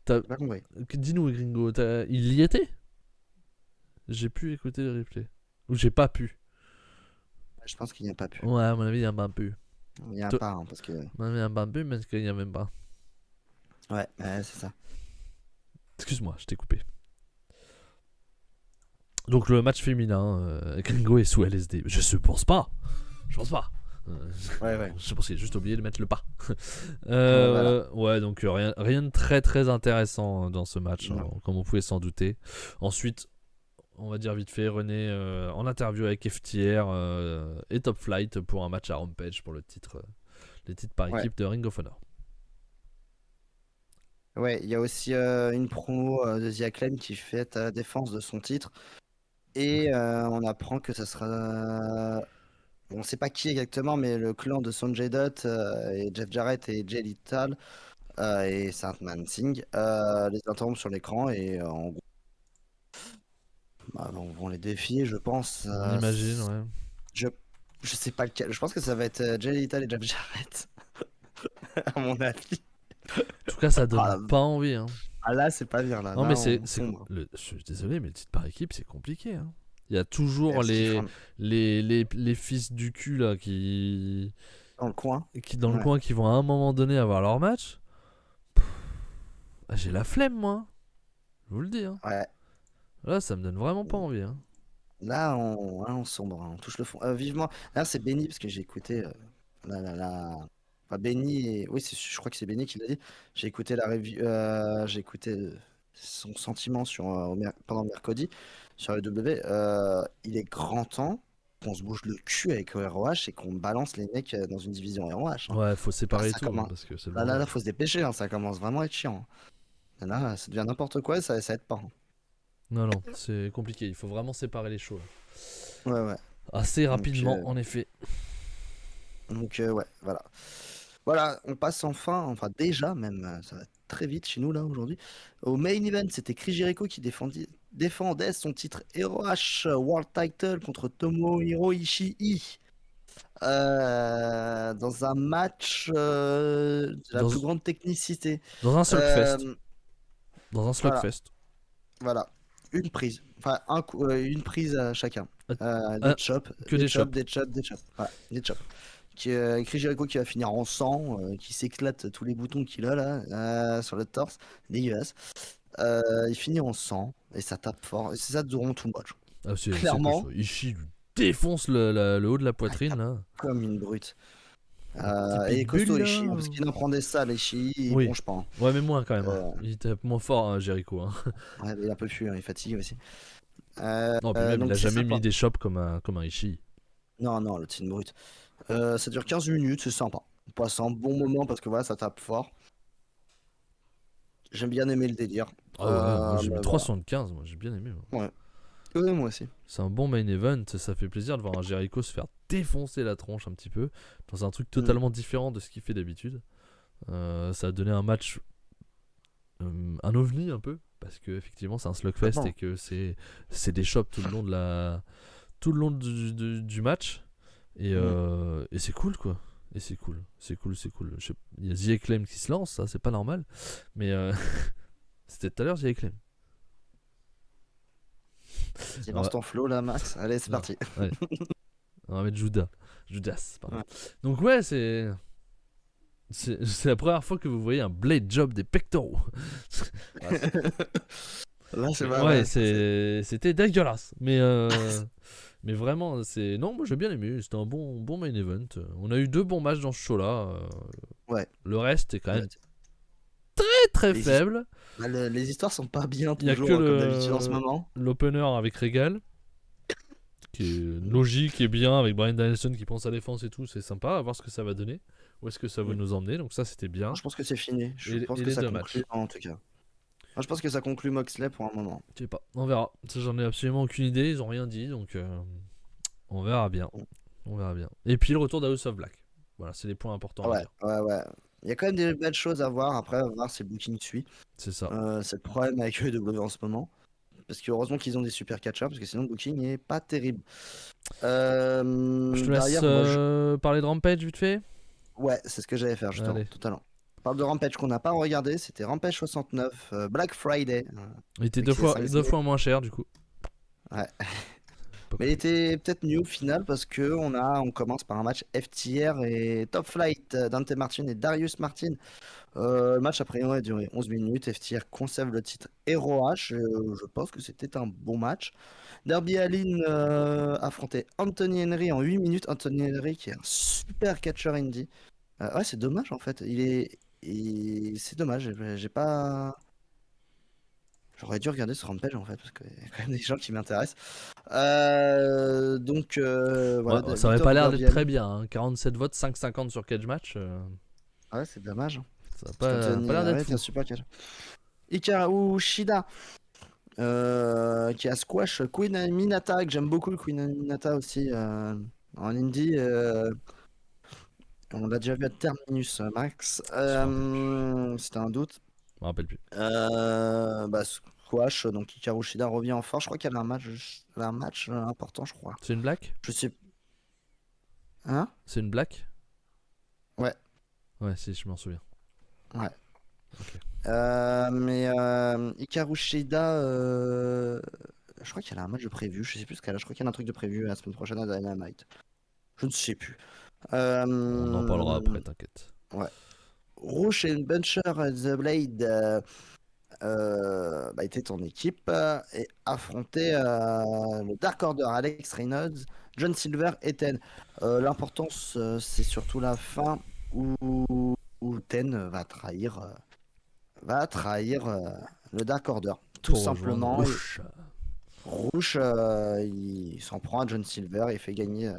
j'ai pas compris. Dis-nous, gringo, il y était? J'ai pu écouter le replay. Ou j'ai pas pu. Je pense qu'il n'y a pas pu. Ouais, à mon avis, il y a pas pu. Il n'y a Toi- pas, hein, parce que. À mon avis, il y a pas pu, mais qu'il y a même pas. Ouais, c'est ça. Excuse-moi, je t'ai coupé. Donc le match féminin, Gringo est sous LSD. Je pense pas. Ouais. Je pense qu'il a juste oublié de mettre le pas. Voilà. Ouais, donc rien de très très intéressant dans ce match, hein, comme on pouvait s'en douter. Ensuite, on va dire vite fait, René en interview avec FTR et Top Flight pour un match à Rampage pour les titres par équipe de Ring of Honor. Ouais, il y a aussi une promo de The Acclaim qui fait la défense de son titre. Et on apprend que ça sera. On ne sait pas qui exactement, mais le clan de Sonjay Dutt et Jeff Jarrett et Jay Lethal et Sandman Singh les interrompent sur l'écran et en gros, vont les défier, je pense. On imagine, ouais. Je sais pas lequel. Je pense que ça va être Jay Lethal et Jeff Jarrett, à mon avis. En tout cas, ça donne pas envie. Hein. Ah là, c'est pas bien là. Non, là, mais je suis désolé, mais le titre par équipe, c'est compliqué. Hein. Il y a toujours les fils du cul là qui. Dans le coin. Dans le coin qui vont à un moment donné avoir leur match. J'ai la flemme, moi. Je vous le dis. Hein. Ouais. Là, ça me donne vraiment pas envie. Hein. Là, on sombre, on touche le fond. Vivement. Là, c'est Benny, parce que j'ai écouté Enfin, Benny, oui, je crois que c'est Benny qui l'a dit. J'ai écouté la review, j'ai écouté son sentiment pendant le mercredi sur le W. Il est grand temps qu'on se bouge le cul avec ROH et qu'on balance les mecs dans une division ROH. Hein. Ouais, faut séparer tout. Parce que là, faut se dépêcher, hein, ça commence vraiment à être chiant. Là, ça devient n'importe quoi et ça aide pas. Hein. Non, c'est compliqué. Il faut vraiment séparer les choses. Ouais. Assez rapidement, en effet. Donc, ouais, voilà. Voilà, on passe enfin déjà même, ça va très vite chez nous là aujourd'hui. Au main event, c'était Chris Jericho qui défendait son titre ROH World Title contre Tomohiro Ishii. Dans un match de la plus grande technicité. Dans un slugfest. Dans un slugfest. Voilà. Une prise. Enfin, une prise à chacun. Des chops. Des chops. Voilà, des chops. Chris Jericho qui va finir en sang, qui s'éclate tous les boutons qu'il a là sur le torse, dégueulasse. Il finit en sang et ça tape fort. Et c'est ça durant tout le match. Clairement. Ishii défonce le haut de la poitrine là. Comme une brute. Et costaud Ishii, parce qu'il en prend des salles, Ishii, il bronche pas. Hein. Ouais, mais moins quand même. Hein. Il tape moins fort, hein, Jericho. Hein. Ouais, il est un peu plus, hein, il est fatigué aussi. Non, puis même, il a jamais mis des chops comme un Ishii. Non, l'autre c'est une brute. Ça dure 15 minutes, c'est sympa. On passe un bon moment parce que voilà, ça tape fort. J'aime bien aimer le délire. Moi, j'ai mis 375, moi j'ai bien aimé. Moi. Ouais, moi aussi. C'est un bon main event, ça fait plaisir de voir un Jericho se faire défoncer la tronche un petit peu dans un truc totalement différent de ce qu'il fait d'habitude. Ça a donné un match, un ovni un peu, parce que effectivement c'est un slugfest et que c'est des chops tout le long du match. Et c'est cool quoi. Et c'est cool. Il y a The Acclaim qui se lance, ça c'est pas normal. Mais c'était tout à l'heure The Acclaim. Tu lances ton flow là, Max. Allez, c'est parti. Ouais. On va mettre Judas, pardon. Ouais. Donc ouais, c'est la première fois que vous voyez un blade job des pectoraux. Là, c'est ouais, c'était dégueulasse. Mais vraiment, non, moi j'ai bien aimé. C'était un bon main event. On a eu 2 bons matchs dans ce show-là. Ouais. Le reste est quand même très faible. Les histoires sont pas bien Il y a toujours, que comme d'habitude en ce moment. l'opener avec Regal, qui est logique et bien, avec Bryan Danielson qui pense à la défense et tout, c'est sympa, à voir ce que ça va donner, où est-ce que ça va nous emmener, donc ça c'était bien. Je pense que c'est fini. Je pense et que les ça deux conclut matchs. en tout cas. Moi, je pense que ça conclut Moxley pour un moment. Je sais pas, on verra. Ça, j'en ai absolument aucune idée, ils ont rien dit, donc on verra bien. On verra bien. Et puis le retour d'House of Black. Voilà, c'est les points importants à dire. Ouais. Il y a quand même des belles choses à voir. Après, on va voir si le booking suit. C'est ça. C'est le problème avec EW en ce moment. Parce que heureusement qu'ils ont des super catchers, parce que sinon le booking n'est pas terrible. Je te laisse parler de Rampage vite fait. Ouais, c'est ce que j'allais faire justement, totalement. On parle de Rampage qu'on n'a pas regardé, c'était Rampage 69, Black Friday. Il était deux fois moins cher du coup. Ouais. Mais il était peut-être mieux au final parce que on commence par un match FTR et Top Flight, Dante Martin et Darius Martin. Le match après a duré 11 minutes. FTR conserve le titre ROH. Je pense que c'était un bon match. Darby Allin affrontait Anthony Henry en 8 minutes. Anthony Henry qui est un super catcher indie. Ouais, c'est dommage en fait. C'est dommage. J'ai pas. J'aurais dû regarder ce Rampage en fait, parce qu'il y a quand même des gens qui m'intéressent. Donc, voilà. Ça avait pas l'air d'être très bien. Hein. 47 votes, 5,50 sur Cage Match. Ouais, c'est dommage. Ça n'a pas l'air d'être fou. Super catch. Hikaru Shida, qui a squash Queen Minata, que j'aime beaucoup le Queen Minata aussi en indie. On l'a déjà vu à Terminus, Max. C'était un doute. Je me rappelle plus. Squash, donc Hikaru Shida revient en force. Je crois qu'il y avait un match important, je crois. C'est une black? Je sais. Hein? C'est une black? Ouais. Ouais, si, je m'en souviens. Ouais. Okay. Mais Hikaru Shida, je crois qu'il y a un match de prévu. Je sais plus ce qu'elle a. Je crois qu'il y a un truc de prévu la semaine prochaine à Dynamite. Je ne sais plus. On en parlera après, t'inquiète. Ouais. Rush et Buncher The Blade était ton équipe et affrontait le Dark Order, Alex Reynolds, John Silver et Ten. L'importance, c'est surtout la fin où Ten va trahir le Dark Order. Tout simplement. Rush, il s'en prend à John Silver et fait gagner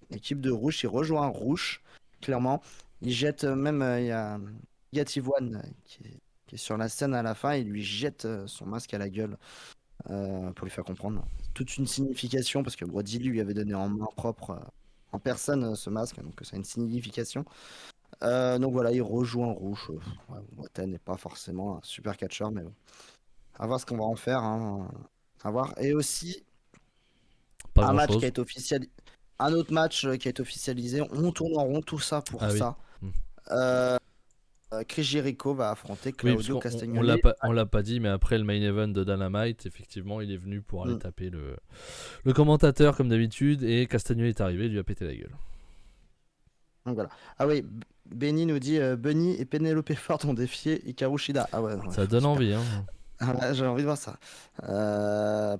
l'équipe de Rush. Il rejoint Rush, clairement. Il jette même, il y a Negative One qui est sur la scène à la fin. Il lui jette son masque à la gueule pour lui faire comprendre toute une signification, parce que Brody lui avait donné en main propre, en personne, ce masque, donc ça a une signification. Donc voilà, il rejoint Rush. Ten n'est pas forcément un super catcher, mais bon. À voir ce qu'on va en faire. Hein. À voir. Et aussi, un match qui a été officialisé. Un autre match qui a été officialisé. On tourne en rond, tout ça pour ça. Oui. Chris Jericho va affronter Claudio Castagnoli. On l'a pas dit, mais après le main event de Dynamite, effectivement, il est venu pour aller taper le commentateur comme d'habitude, et Castagnoli est arrivé, il lui a pété la gueule. Donc voilà. Ah oui, Benny nous dit Bunny et Penelope Ford ont défié Hikaru Shida. Ah ouais. Ça donne envie, hein. Ah, j'ai envie de voir ça.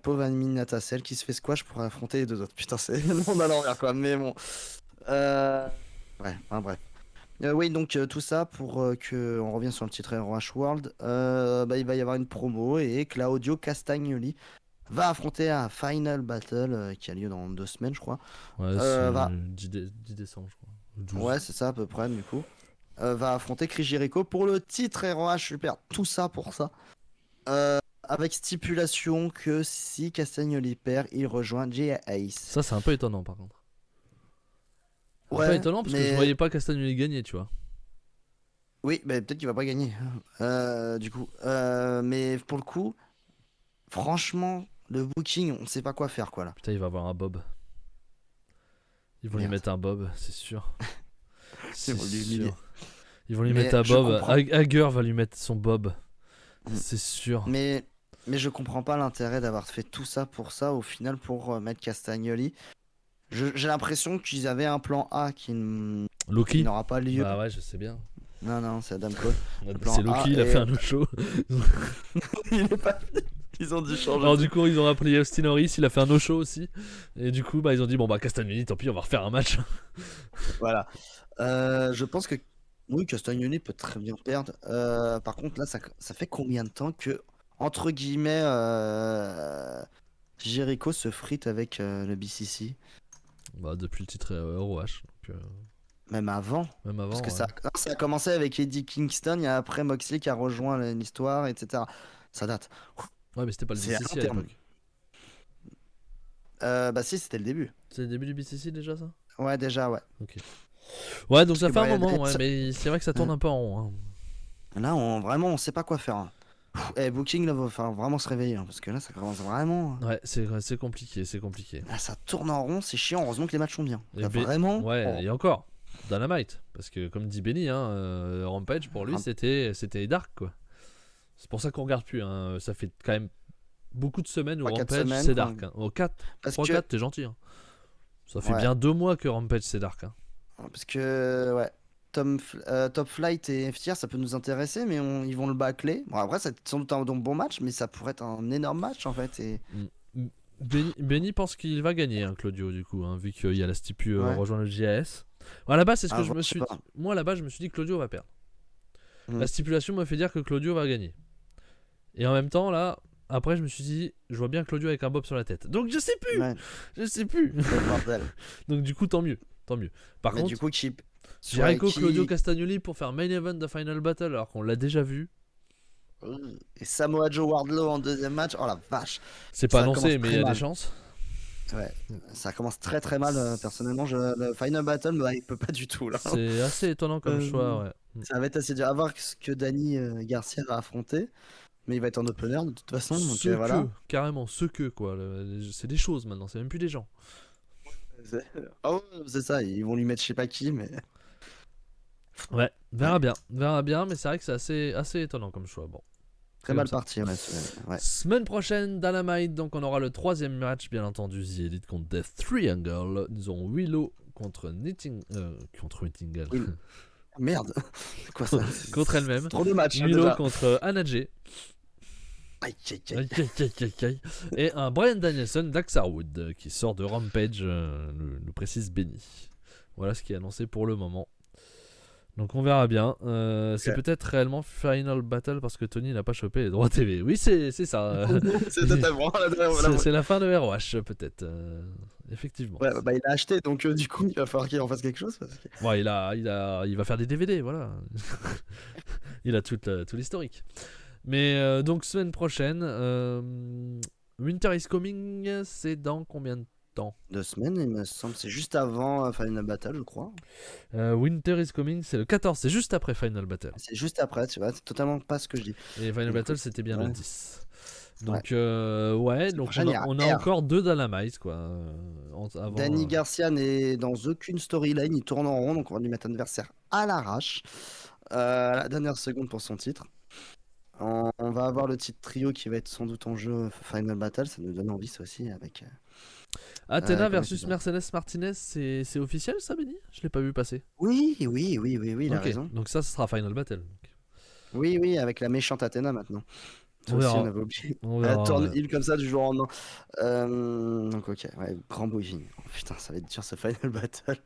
Pauvre Minata, celle qui se fait squash pour affronter les deux autres. Putain, c'est le monde à l'envers, quoi. Mais bon. Bref. Oui, donc tout ça pour que on revienne sur le titre ROH World. Il va y avoir une promo et Claudio Castagnoli va affronter un Final Battle qui a lieu dans 2 semaines, je crois. Ouais, c'est 10 décembre, je crois. 12. Ouais, c'est ça à peu près, du coup. Va affronter Chris Jericho pour le titre ROH. Super. Tout ça pour ça. Avec stipulation que si Castagnoli perd, il rejoint Jay Ace. Ça, c'est un peu étonnant par contre. Ouais, un peu étonnant parce que je voyais pas Castagnoli gagner, tu vois. Oui, mais peut-être qu'il va pas gagner. Du coup. Mais pour le coup, franchement, le booking, on sait pas quoi faire, quoi là. Putain, il va avoir un bob. Ils vont lui mettre un bob, c'est sûr. Ils vont lui mettre un bob. Hager va lui mettre son bob. C'est sûr. Mais je comprends pas l'intérêt d'avoir fait tout ça pour ça, au final, pour mettre Castagnoli. J'ai l'impression qu'ils avaient un plan A qui n'aura pas lieu. Bah ouais, je sais bien. Non, c'est Adam Cole. C'est Loki, il a fait un no-show. Il est pas... Ils ont dû changer. Alors du coup, ils ont appelé Austin Norris, il a fait un no-show aussi. Et du coup, ils ont dit, bon Castagnoli, tant pis, on va refaire un match. Voilà. Je pense que Oui, Castagnoli peut très bien perdre. Par contre, là, ça fait combien de temps que, entre guillemets, Jericho se frite avec le BCC? Bah, depuis le titre ROH. Donc, Même avant. même Parce que avant, ouais. ça a commencé avec Eddie Kingston, il y a après Moxley qui a rejoint l'histoire, etc. Ça date. Ouais, mais c'était pas le C'est à BCC long à terme. l'époque. Bah si, c'était le début. C'est le début du BCC déjà, ça? Ouais, déjà, ouais. Ok. Ouais, donc Parce ça que fait un bah, moment, ouais, mais c'est vrai que ça tourne hein, un peu en rond. Hein. là, vraiment, on sait pas quoi faire. Hein. Booking, là, va falloir vraiment se réveiller. Hein, parce que là, ça commence vraiment. Ouais, c'est compliqué, c'est compliqué. Là, ça tourne en rond, c'est chiant. Heureusement que les matchs sont bien. Et Là, vraiment. Ouais, et encore, Dynamite. Parce que comme dit Benny, hein, Rampage pour lui Ram- c'était dark quoi. C'est pour ça qu'on regarde plus. Hein. Ça fait quand même beaucoup de semaines où 3-4 Rampage semaines. c'est dark. Hein. Oh, 4, Parce 3-4, que. t'es gentil. Hein. Ça fait Ouais. bien 2 mois que Rampage c'est dark. Hein. Parce que, ouais. Top Flight et FTR, ça peut nous intéresser, mais ils vont le bâcler. Bon, après, c'est sans doute un bon match, mais ça pourrait être un énorme match en fait. Et... Benny pense qu'il va gagner, hein, Claudio, du coup, hein, vu qu'il y a la stipu Ouais. rejoindre le JAS. Bon, à la base, c'est ce que je me je sais suis pas. dit. Moi, à la base, je me suis dit que Claudio va perdre. Mm. La stipulation m'a fait dire que Claudio va gagner. Et en même temps, là, après, je me suis dit, je vois bien Claudio avec un bob sur la tête. Donc, je sais plus. Ouais, Je sais plus. c'est le bordel. Donc, du coup, tant mieux. Tant mieux. Par Mais contre, du coup, Chip. Jericho, Claudio, Castagnoli pour faire main event de Final Battle alors qu'on l'a déjà vu. Et Samoa Joe Wardlow en deuxième match. Oh la vache. C'est pas Ça annoncé, commence mais il très y a des mal. chances. Ouais, ça commence très très mal. Personnellement, le Final Battle me hype pas du tout là. C'est assez étonnant comme choix, ouais. Ça va être assez dur à voir ce que Danny Garcia va affronter. Mais il va être en opener de toute façon. Donc voilà. Carrément, ce que, quoi. C'est des choses maintenant, c'est même plus des gens. Oh, c'est ça, ils vont lui mettre je sais pas qui, mais. Ouais, verra bien, mais c'est vrai que c'est assez étonnant comme choix. Bon. Très mal parti, ouais. Semaine prochaine, Dynamite, donc on aura le troisième match, bien entendu, The Elite contre Death Triangle. Nous aurons Willow contre Nightingale. Merde, quoi ça contre elle-même. Trop de matchs. Willow déjà. contre Anna Jay. Et un Bryan Danielson d'Axarwood qui sort de Rampage, nous précise Benny. Voilà ce qui est annoncé pour le moment. Donc on verra bien. C'est peut-être réellement Final Battle parce que Tony n'a pas chopé les droits TV. Oui, c'est ça. C'est totalement. C'est la fin de ROH peut-être. Effectivement. Ouais, bah il a acheté, donc du coup il va falloir qu'il en fasse quelque chose. Parce que... Ouais, il va faire des DVD, voilà. Il a tout l'historique. Mais donc semaine prochaine, Winter is Coming, c'est dans combien de temps? 2 semaines, il me semble. C'est juste avant Final Battle, je crois. Winter is Coming, c'est le 14, c'est juste après Final Battle. C'est juste après, tu vois, c'est totalement pas ce que je dis. Et Final Battle, c'était bien le 10. Donc, donc prochaine, on a encore 2 Dynamite, quoi. Avant, Danny Garcia n'est dans aucune storyline, il tourne en rond, donc on va lui mettre un adversaire à l'arrache. La dernière seconde pour son titre. On va avoir le titre trio qui va être sans doute en jeu Final Battle, ça nous donne envie ça aussi avec... Athena versus Mercedes Martinez, c'est officiel ça, Benny? Je l'ai pas vu passer. Oui, il a raison. Donc ça sera Final Battle. Donc. Oui, avec la méchante Athena maintenant. Ça aussi, on avait oublié. Elle tourne il comme ça du jour au lendemain. Donc ok, ouais, grand briefing. Oh, putain, ça va être dur ce Final Battle.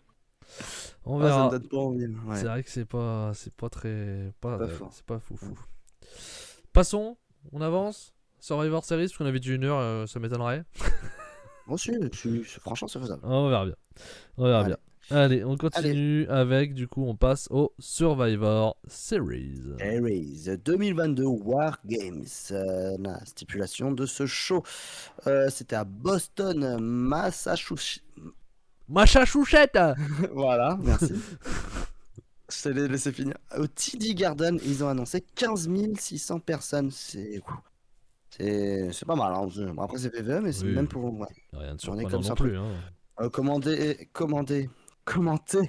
On verra. Ça me donne pas envie. Ouais. C'est vrai que c'est pas très... c'est pas fou. Passons, on avance. Survivor Series, parce qu'on avait dit 1 heure, ça m'étonnerait. Bon, franchement, c'est faisable. On verra bien. Allez, on continue avec, du coup, on passe au Survivor Series. 2022 War Games. La stipulation de ce show, c'était à Boston, Massachusetts. Voilà, merci. Je te l'ai laissé finir. Au TD Garden, ils ont annoncé 15 600 personnes. C'est pas mal. Hein. Bon, après, c'est PVE, mais c'est même pour. Ouais. Rien de surprenant non plus. Hein. Commenté,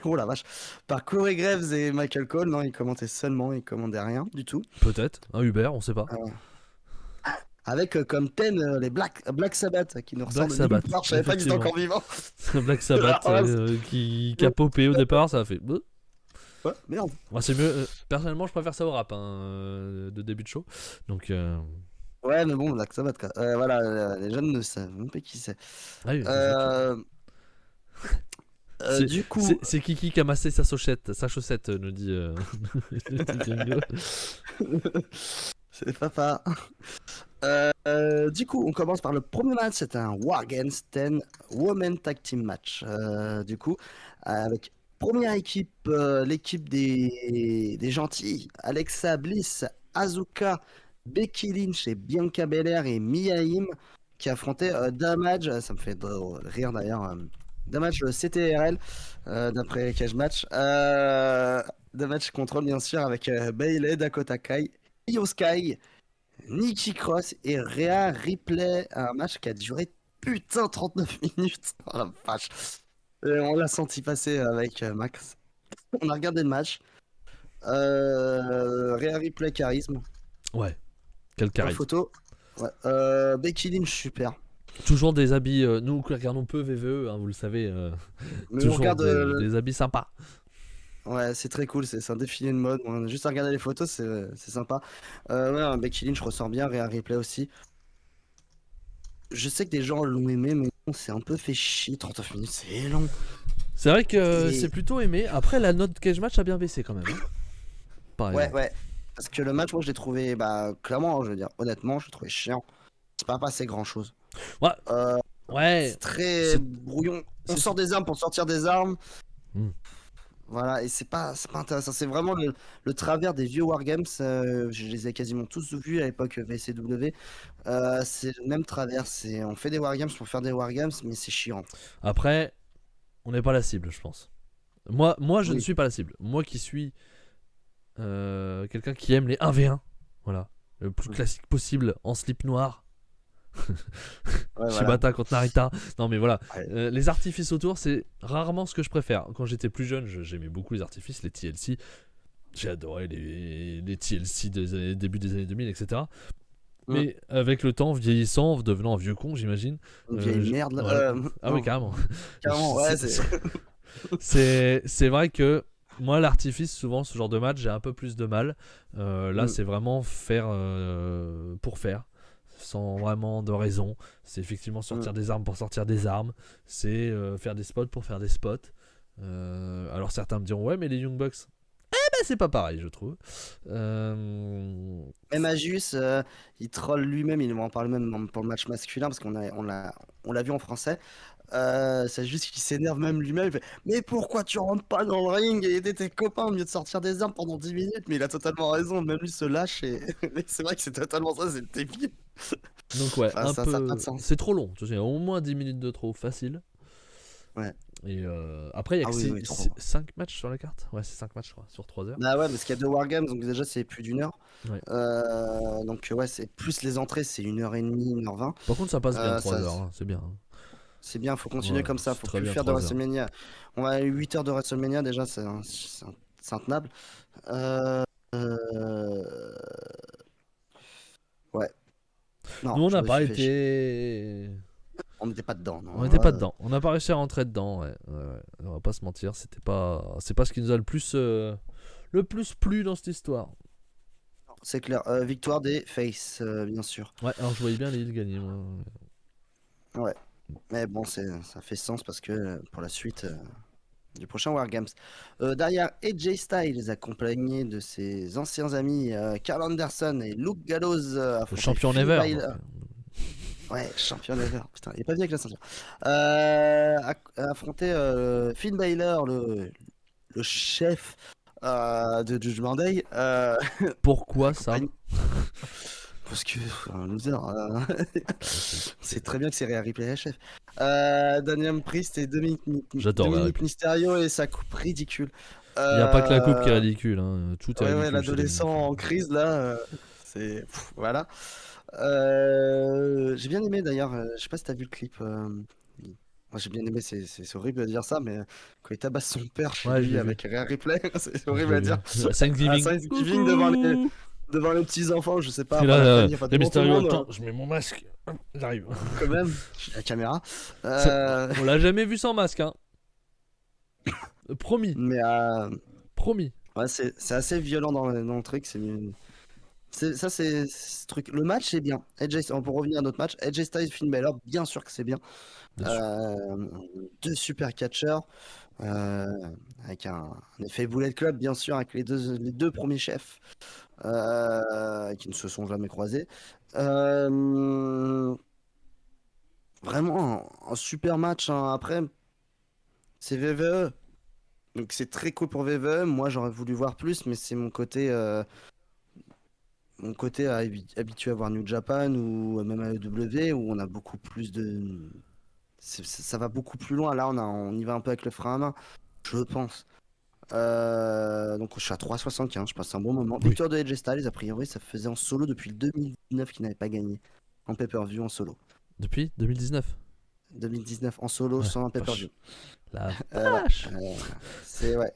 oh la vache, par Corey Graves et Michael Cole. Non, ils commentaient seulement, ils commandaient rien du tout. Peut-être, un Uber, on sait pas. Avec comme thème les Black Sabbath qui nous ressemblent. Je savais pas qu'ils étaient encore vivants. Black Sabbath qui a popé au départ, ça a fait. Ouais, merde. Moi, c'est mieux. Personnellement, je préfère ça au rap de début de show. Donc. Ouais, mais bon, Black Sabbath. Voilà, les jeunes ne savent même pas qui c'est. Ah oui, Du coup, c'est Kiki qui a massé sa chaussette, nous dit. c'est papa. Du coup, on commence par le premier match. C'est un Wargames 10 Women Tag Team match. Du coup, avec première équipe, l'équipe des gentils, Alexa Bliss, Asuka, Becky Lynch et Bianca Belair et Mia Yim qui affrontaient Damage. Ça me fait rire d'ailleurs. Damage CTRL d'après Cage Match. Damage contrôle bien sûr avec Bayley, Dakota Kai, Io Sky, Nikki Cross et Rhea Ripley, un match qui a duré putain 39 minutes. Oh la vache. Et on l'a senti passer avec Max. On a regardé le match. Rhea Ripley charisme. Ouais, quel La charisme. photo. Ouais. Becky Lynch super. Toujours des habits, nous qui regardons peu VVE, hein, vous le savez, Mais on toujours regarde des habits sympas. Ouais, c'est très cool, c'est un défilé de mode. On a juste à regarder les photos, c'est sympa. Ouais, Becky Lynch ressort bien, Rhea Ripley aussi. Je sais que des gens l'ont aimé, mais bon, c'est un peu fait chier. 39 minutes, c'est long. C'est vrai que Et- c'est plutôt aimé. Après, la note Cage Match a bien baissé quand même. Hein. Par Ouais, exemple. ouais. Parce que le match, moi, je l'ai trouvé, bah, clairement, je veux dire, honnêtement, je l'ai trouvé chiant. C'est pas passé grand chose. Ouais. Euh, Ouais. c'est très c'est- brouillon. On c'est- sort des armes pour sortir des armes. Hmm. Voilà, et c'est pas intéressant. C'est vraiment le travers des vieux Wargames. Je les ai quasiment tous vus à l'époque VCW. C'est le même travers. On fait des Wargames pour faire des Wargames, mais c'est chiant. Après, on n'est pas la cible, je pense. Moi je ne Oui. suis pas la cible. Moi qui suis quelqu'un qui aime les 1v1. Voilà. Le plus classique possible en slip noir. Ouais, Shibata contre Narita. Non mais voilà. Ouais. Les artifices autour, c'est rarement ce que je préfère. Quand j'étais plus jeune, j'aimais beaucoup les artifices, les TLC. J'ai adoré les TLC des début des années 2000, etc. Mais avec le temps, vieillissant, devenant un vieux con, j'imagine. Une vieille merde. Là. Voilà. Ah Non, oui, carrément. carrément, ouais. C'est vrai que moi, l'artifice, souvent, ce genre de match, j'ai un peu plus de mal. Là, c'est vraiment faire pour faire, sans vraiment de raison. C'est effectivement sortir des armes pour sortir des armes. C'est faire des spots pour faire des spots. Alors certains me diront, ouais, mais les Young Bucks, c'est pas pareil, je trouve. Même Ajus, il troll lui-même, il en parle même pour le match masculin, parce on l'a vu en français. C'est juste qu'il s'énerve même lui-même. Il fait, mais pourquoi tu rentres pas dans le ring et aider tes copains au lieu de sortir des armes pendant 10 minutes? Mais il a totalement raison, même lui se lâche. Et c'est vrai que c'est totalement ça, c'est débile. Donc, ouais, Enfin, un ça peu. a pas de sens. C'est trop long. Tu sais, au moins 10 minutes de trop, facile. Ouais. Et après, il y a Ah oui, 5 matchs sur la carte. Ouais, c'est 5 matchs, je crois, sur 3 heures. Bah ouais, parce qu'il y a 2 Wargames, donc déjà c'est plus d'1 heure. Ouais. Donc ouais, c'est plus les entrées, c'est 1h30, 1h20. Par contre, ça passe bien 3 ça- heures, hein, c'est bien. hein. C'est bien, faut continuer Ouais, comme ça, c'est faut très plus bien, faire de 3 heures. WrestleMania. On a eu 8 heures de WrestleMania déjà, c'est intenable. Ouais. Non, Nous, on je n'a me pas suis fait chier. été. On n'était pas dedans, non. On n'était pas dedans. On n'a pas réussi à rentrer dedans. Ouais. Ouais. On va pas se mentir, c'est pas ce qui nous a le plus plu dans cette histoire. C'est clair. Victoire des Face, bien sûr. Ouais, alors je voyais bien les îles gagner. Moi. Ouais. Mais bon, ça fait sens parce que pour la suite du prochain Wargames. Derrière, AJ Styles, accompagné de ses anciens amis Carl Anderson et Luke Gallows. Le champion never. Ouais, champion ever. Putain, il est pas bien avec la ceinture. Affronter Finn Balor, le chef de Judgment Day. Pourquoi ça? Parce que un loser. C'est très bien que c'est Rhea Ripley la chef. Daniel Priest et Dominic Mysterio et sa coupe ridicule. Il n'y a pas que la coupe qui est ridicule. Hein. Tout est ridicule. Ouais, l'adolescent en crise là. C'est. Voilà. J'ai bien aimé d'ailleurs, je sais pas si t'as vu le clip. Moi j'ai bien aimé, c'est horrible de dire ça, mais quand il tabasse son père chez lui avec Rhea Ripley, c'est horrible à dire. Thanksgiving devant les petits enfants, je sais pas. Les Mysterio, attends, je mets mon masque, j'arrive. Quand même, la caméra. On l'a jamais vu sans masque, hein. Promis. Mais promis. Ouais, c'est assez violent dans le truc, Ça, c'est ce truc. Le match, c'est bien. Pour revenir à notre match, AJ Styles, Finn Balor, bien sûr que c'est bien. Bien sûr. Deux super catcheurs, euh, avec un effet Bullet Club, bien sûr, avec les deux premiers chefs qui ne se sont jamais croisés. Vraiment un super match, hein. Après, c'est VVE. Donc c'est très cool pour VVE. Moi, j'aurais voulu voir plus, mais c'est mon côté habitué à voir New Japan ou même à AEW où on a beaucoup plus de. Ça va beaucoup plus loin. Là, on y va un peu avec le frein à main, je pense. Donc je suis à 3,75. Je passe un bon moment. Oui. Victoire de AJ Styles, a priori, ça faisait en solo depuis le 2019 qu'il n'avait pas gagné en pay-per-view en solo. Depuis 2019. 2019 en solo Ouais, sans un pay-per-view. La Ouais, vache. c'est ouais.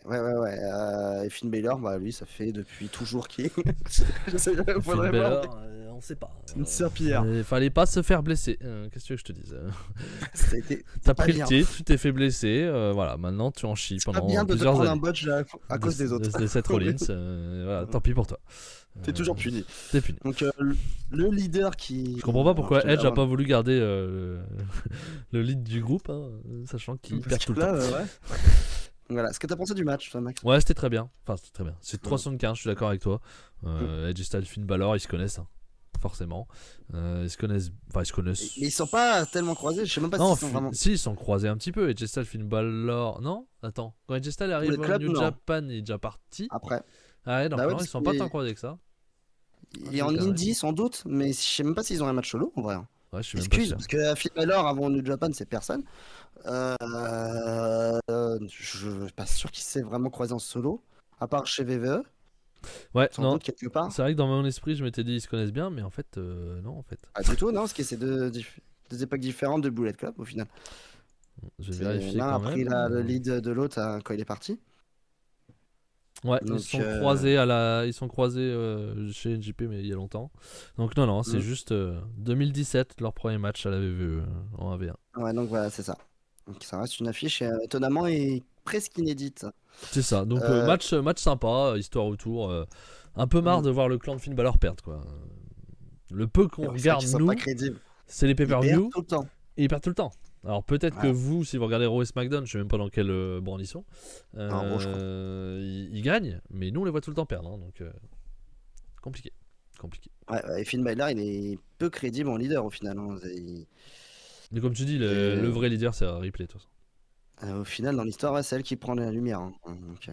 Et Finn Balor, bah lui, ça fait depuis toujours qu'il. Je sais pas, Finn faudrait voir. Balor, on sait pas. C'est une serpillière. Fallait pas se faire blesser. Qu'est-ce que tu veux que je te dise Ça a été. T'as pas pris bien. le titre, tu t'es fait blesser. Voilà, maintenant tu en chies C'est pas pendant bien de te plusieurs prendre un années. botch à cause des autres. De Seth Rollins. Voilà, tant pis pour toi. T'es toujours puni. T'es puni. Donc le leader qui. Je comprends pas pourquoi Alors, Edge a pas voulu garder le lead du groupe, hein, sachant qu'il parce perd tout que le là, temps. ouais. Voilà. Ce que t'as pensé du match, toi, Max? Ouais, c'était très bien. Enfin, c'était très bien. C'est 3,75, je suis d'accord avec toi. Edge Styles, Finn Balor, ils se connaissent, hein, forcément. Ils se connaissent. Enfin, ils se connaissent. Mais ils sont pas tellement croisés. Je sais même pas Non, s'ils sont vraiment. si, ils sont croisés un petit peu. Edge Styles, Finn Balor. Non. Attends. Quand Edge Styles arrive le au club, New non. Japan, il est déjà parti. Après. Ah ouais, donc Bah ouais, non, ils parce sont pas qu'il tant est- croisés que ça. Et en c'est carré. indie, sans doute, mais je sais même pas s'ils ont un match solo en vrai. Ouais, je suis même pas Excuse, sûr. parce que Finn Balor avant New Japan, c'est personne. Je suis pas sûr qu'il s'est vraiment croisé en solo, à part chez VVE, Ouais, sans non. doute quelque part. C'est vrai que dans mon esprit, je m'étais dit ils se connaissent bien, mais en fait, non, en fait. Pas du tout, non, parce que c'est deux époques différentes de Bullet Club au final. Je vais vérifier L'un a quand pris même. le lead de l'autre quand il est parti. Ouais, Donc, ils sont croisés ils sont croisés chez NJP mais il y a longtemps. Donc non, c'est juste 2017 leur premier match à la VVE en AV1. Ouais, donc voilà, c'est ça. Donc ça reste une affiche étonnamment et presque inédite. C'est ça. Donc match sympa, histoire autour. Un peu marre Mm. de voir le clan de Finn Balor perdre quoi. Le peu qu'on C'est vrai regarde qu'ils sont nous, pas crédibles. c'est les Ils perdent pay-per-view tout le temps. et ils perdent tout le temps. Alors peut-être que Ouais. vous, si vous regardez Raw et SmackDown, je sais même pas dans quel brand ils sont, En gros, je crois. ils gagnent, mais nous on les voit tout le temps perdre, hein, donc compliqué. Ouais, et Finn Balor, il est peu crédible en leader au final, hein. Mais comme tu dis, le vrai leader c'est Ripley de toute façon. Au final, dans l'histoire, ouais, c'est elle qui prend la lumière, hein. Donc,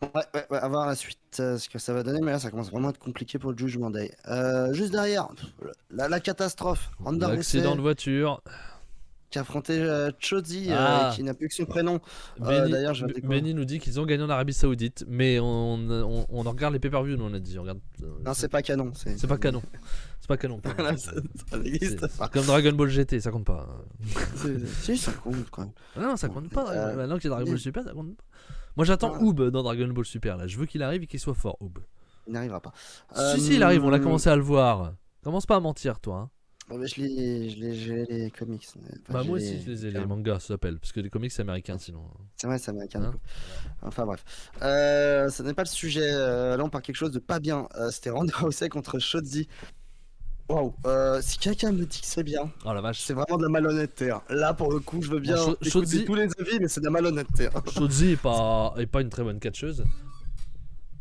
ouais, à voir la suite, ce que ça va donner, mais là, ça commence vraiment à être compliqué pour le Judgment Day. Juste derrière, la catastrophe. Ronda L'accident de Rousey voiture. qui a affronté Chody, Ah. qui n'a plus que son prénom. Benny, D'ailleurs, je vais découvrir. Benny nous dit qu'ils ont gagné en Arabie Saoudite, mais on en regarde les pay-per-view, nous on a dit. On regarde, Non, c'est pas canon. c'est pas canon. C'est pas canon. Voilà, ça n'existe C'est pas. comme Dragon Ball GT, ça compte pas. Si, ça compte quand même. Ah non, ça compte pas. Maintenant qu'il y a Dragon Ball Super, ça compte pas. Moi j'attends Ah. Oob dans Dragon Ball Super là. Je veux qu'il arrive et qu'il soit fort, Oob. Il n'arrivera pas. Si, il arrive, on a commencé à le voir. Commence pas à mentir, toi. Hein. Mais j'ai les comics. Enfin, Bah, j'ai moi aussi, je les ai, les carrément. mangas, ça s'appelle. Parce que les comics, c'est américain sinon. C'est vrai, ça m'inquiète un Hein. peu. Enfin bref. Ce n'est pas le sujet. Là, on parle quelque chose de pas bien. C'était Ronda Rousey contre Shotzi. Waouh. Si quelqu'un me dit que c'est bien, Oh la vache. c'est vraiment de la malhonnêteté, hein. Là, pour le coup, je veux bien Bon, écouter Shotzi- tous les avis, mais c'est de la malhonnêteté, hein. Shotzi est pas une très bonne catcheuse.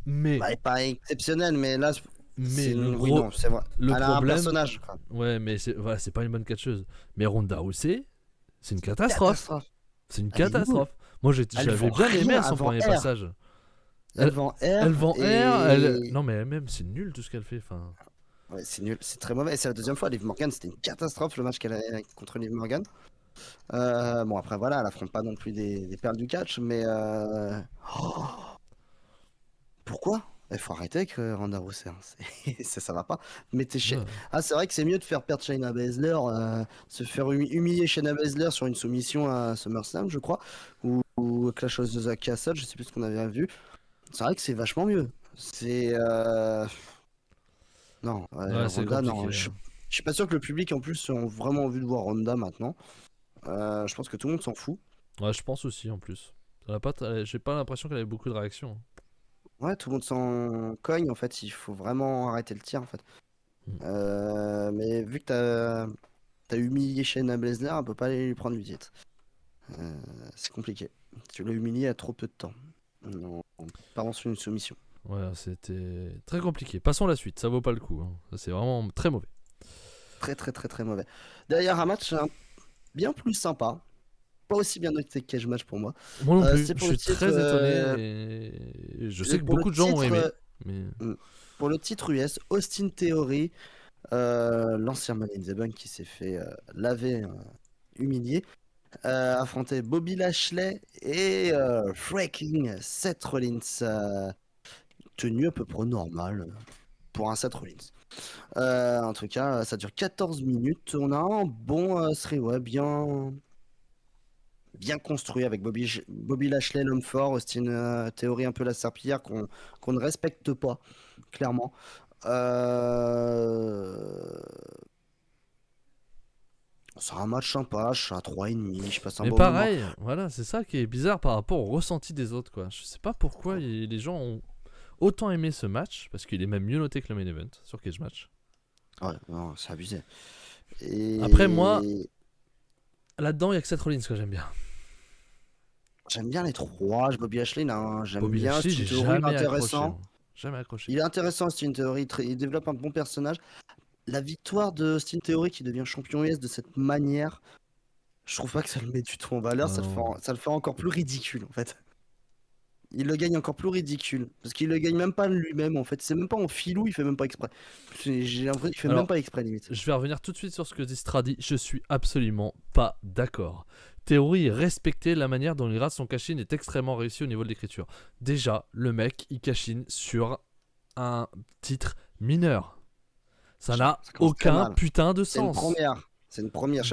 Mais, Bah, elle est pas exceptionnelle, mais là, mais le oui, gros. non, c'est vrai. le Elle a un problème- personnage, quoi. Ouais, mais voilà, c'est pas une bonne catcheuse. Mais Ronda Rousey, c'est une catastrophe. Catastrophe. C'est une Elle est catastrophe. Moi, Elle j'avais vend bien aimé rien, à son elle vend premier R. passage. Elle vend R. Elle vend et- R. Non, mais elle-même, c'est nul tout ce qu'elle fait. Enfin, Ouais, c'est nul, c'est très mauvais. Et c'est la deuxième fois. Liv Morgan, c'était une catastrophe le match qu'elle a contre Liv Morgan. Bon, après, voilà, elle affronte pas non plus des perles du catch, mais. Oh, pourquoi? Il faut arrêter avec Ronda Rousey, hein. Ça va pas. Mais t'es chez. ouais. Ah, c'est vrai que c'est mieux de faire perdre Shayna Baszler, se faire humilier Shayna Baszler sur une soumission à SummerSlam, je crois, ou Clash of the Castle, je sais plus ce qu'on avait vu. C'est vrai que c'est vachement mieux. C'est. Non, Ouais, c'est Ronda, non. compliqué. Je suis pas sûr que le public en plus ont vraiment envie de voir Ronda maintenant. Je pense que tout le monde s'en fout. Ouais, je pense aussi en plus. J'ai pas l'impression qu'elle avait beaucoup de réactions. Ouais, tout le monde s'en cogne. En fait, il faut vraiment arrêter le tir. En fait. Mm. Mais vu que t'as humilié Shayna Baszler, on peut pas aller lui prendre du titre. C'est compliqué. Tu l'as humilié à trop peu de temps. En partant sur une soumission. Voilà, c'était très compliqué. Passons à la suite, ça vaut pas le coup. Hein. Ça, c'est vraiment très mauvais. Très très très très mauvais. Derrière un match bien plus sympa. Pas aussi bien noté que Cage Match pour moi. Moi non plus, C'est je pour le suis titre. très étonné et je sais que Pour le beaucoup de gens ont aimé. titre. Mais... Pour le titre US, Austin Theory, l'ancien Money in the Bank qui s'est fait laver, humilier, affrontait Bobby Lashley et freaking Seth Rollins. Tenue à peu près normale pour un Seth Rollins. En tout cas, ça dure 14 minutes. On a un bon three-way bien construit avec Bobby Lashley, l'homme fort, Austin Theory, un peu la serpillière qu'on ne respecte pas, clairement. C'est un match sympa, je suis à 3,5, je passe un Mais bon moment. pareil, voilà, c'est ça qui est bizarre par rapport au ressenti des autres, quoi. Je sais pas pourquoi les gens ont autant aimé ce match, parce qu'il est même mieux noté que le main event sur Cage Match. Ouais, non, c'est abusé. Et... Après, moi, là-dedans, il y a que Seth Rollins que j'aime bien. J'aime bien les trois. Bobby Lashley, j'aime Bobby bien. Lashley, Austin j'ai Theory, il est jamais accroché. intéressant. Jamais accroché. Il est intéressant, Austin Theory. Il développe un bon personnage. La victoire de Austin Theory qui devient champion US de cette manière, je trouve pas que ça le met du tout en valeur. Ça le fait encore plus ridicule, en fait. Il le gagne encore plus ridicule. Parce qu'il le gagne même pas lui-même, en fait. C'est même pas en filou, il fait même pas exprès. J'ai l'impression qu'il fait même pas exprès, limite. Je vais revenir tout de suite sur ce que dit Stradi. Je suis absolument pas d'accord. Theory respecter la manière dont il rate son cash-in est extrêmement réussi au niveau de l'écriture. Déjà, le mec, il cash-in sur un titre mineur. Ça n'a aucun putain de sens. C'est une première.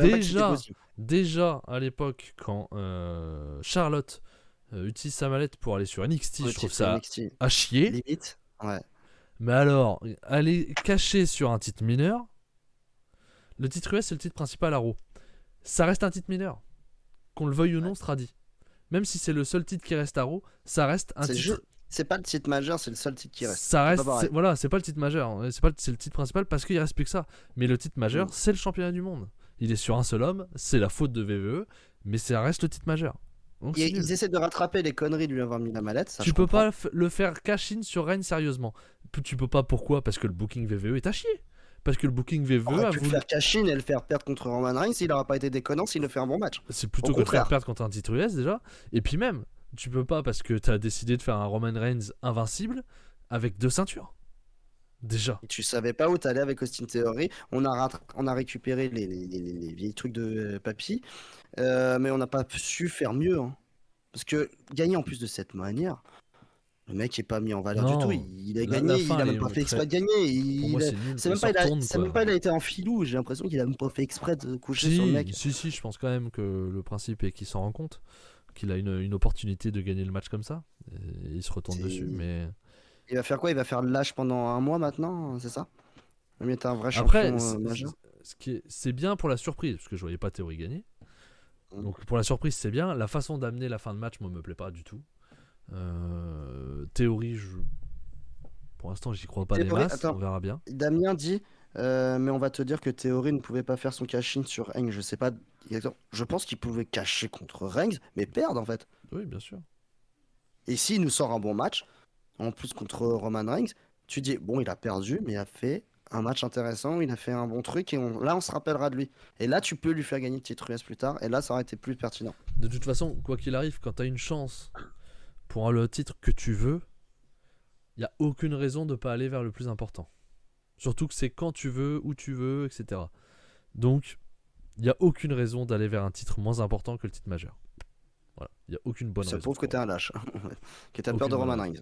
Déjà, à l'époque, quand Charlotte utilise sa mallette pour aller sur NXT, je trouve ça à chier. Limite, ouais. Mais alors, aller cacher sur un titre mineur, le titre US c'est le titre principal à Raw. Ça reste un titre mineur. Qu'on le veuille ou non, sera dit. Même si c'est le seul titre qui reste à Raw, ça reste un titre. C'est pas le titre majeur, c'est le seul titre qui reste. Ça reste, voilà, c'est pas le titre majeur. C'est le titre principal parce qu'il reste plus que ça. Mais le titre majeur, c'est le championnat du monde. Il est sur un seul homme, c'est la faute de VVE, mais ça reste le titre majeur. Donc, ils essaient de rattraper les conneries de lui avoir mis la mallette. Ça, tu peux pas le faire cash-in sur Reigns sérieusement. Tu peux pas, pourquoi? Parce que le booking VVE est à chier. Parce que le booking VVE a voulu le faire cash-in et le faire perdre contre Roman Reigns, il aura pas été déconnant s'il le fait un bon match. C'est plutôt que de faire perdre contre un titre US déjà. Et puis même, tu peux pas parce que t'as décidé de faire un Roman Reigns invincible avec 2 ceintures. Déjà. Et tu savais pas où t'allais avec Austin Theory. On a récupéré les vieilles trucs de papy, mais on n'a pas su faire mieux. Hein. Parce que gagner en plus de cette manière, le mec est pas mis en valeur du tout. Il a gagné, il a même pas fait exprès de gagner. C'est même pas il a été en filou. J'ai l'impression qu'il a même pas fait exprès de coucher sur le mec. Si, je pense quand même que le principe est qu'il s'en rend compte, qu'il a une opportunité de gagner le match comme ça. Et il se retourne dessus, mais. Il va faire quoi? Il va faire le lâche pendant un mois maintenant, c'est ça? Mais t'es un vrai champion majeur. C'est bien pour la surprise, parce que je voyais pas Theory gagner. Donc pour la surprise, c'est bien. La façon d'amener la fin de match, moi, me plaît pas du tout. Theory, pour l'instant, j'y crois pas des masses. On verra bien. Damien dit, mais on va te dire que Theory ne pouvait pas faire son cash-in sur Reigns. Je sais pas exactement. Je pense qu'il pouvait cacher contre Reigns, mais perdre en fait. Oui, bien sûr. Et s'il nous sort un bon match, en plus contre Roman Reigns, tu dis, bon, il a perdu, mais il a fait un match intéressant, il a fait un bon truc, et là, on se rappellera de lui. Et là, tu peux lui faire gagner le titre US plus tard, et là, ça aurait été plus pertinent. De toute façon, quoi qu'il arrive, quand tu as une chance pour le titre que tu veux, il n'y a aucune raison de ne pas aller vers le plus important. Surtout que c'est quand tu veux, où tu veux, etc. Donc, il n'y a aucune raison d'aller vers un titre moins important que le titre majeur. Voilà, il n'y a aucune bonne raison. Ça prouve que t'es un lâche, que t'as peur de Roman Reigns.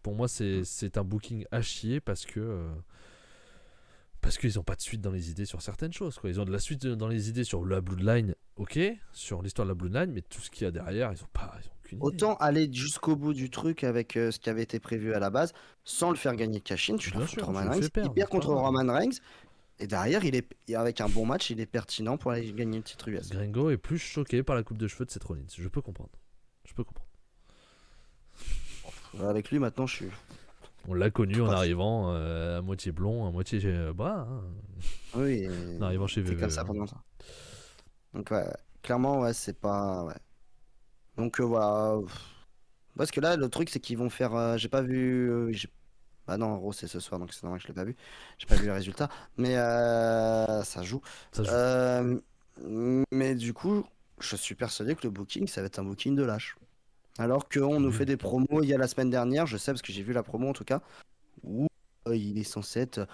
Pour moi, c'est un booking à chier parce qu'ils n'ont pas de suite dans les idées sur certaines choses. Quoi. Ils ont de la suite dans les idées sur la Bloodline, ok, sur l'histoire de la Bloodline, mais tout ce qu'il y a derrière, ils ont aucune idée. Autant aller jusqu'au bout du truc avec ce qui avait été prévu à la base, sans le faire gagner cash-in, tu le fais contre Roman Reigns, il perd contre Roman Reigns, et derrière, avec un bon match, il est pertinent pour aller gagner le titre US. Gringo est plus choqué par la coupe de cheveux de Seth Rollins, je peux comprendre. Avec lui, maintenant, je suis. On l'a connu Tout en passe. arrivant à moitié blond, à moitié bras, hein, Oui, en arrivant chez c'est VVE. comme ça pendant longtemps. Donc, ouais, clairement, ouais, c'est pas. Ouais. Donc, voilà. Parce que là, le truc, c'est qu'ils vont faire. J'ai pas vu. Bah non, en gros, c'est ce soir, donc c'est normal que je l'ai pas vu. J'ai pas vu les résultats. Mais ça joue. Ça joue. Euh, mais du coup, je suis persuadé que le booking, ça va être un booking de lâche. Alors qu'on nous Oui. fait des promos il y a la semaine dernière, je sais parce que j'ai vu la promo en tout cas, où il est censé être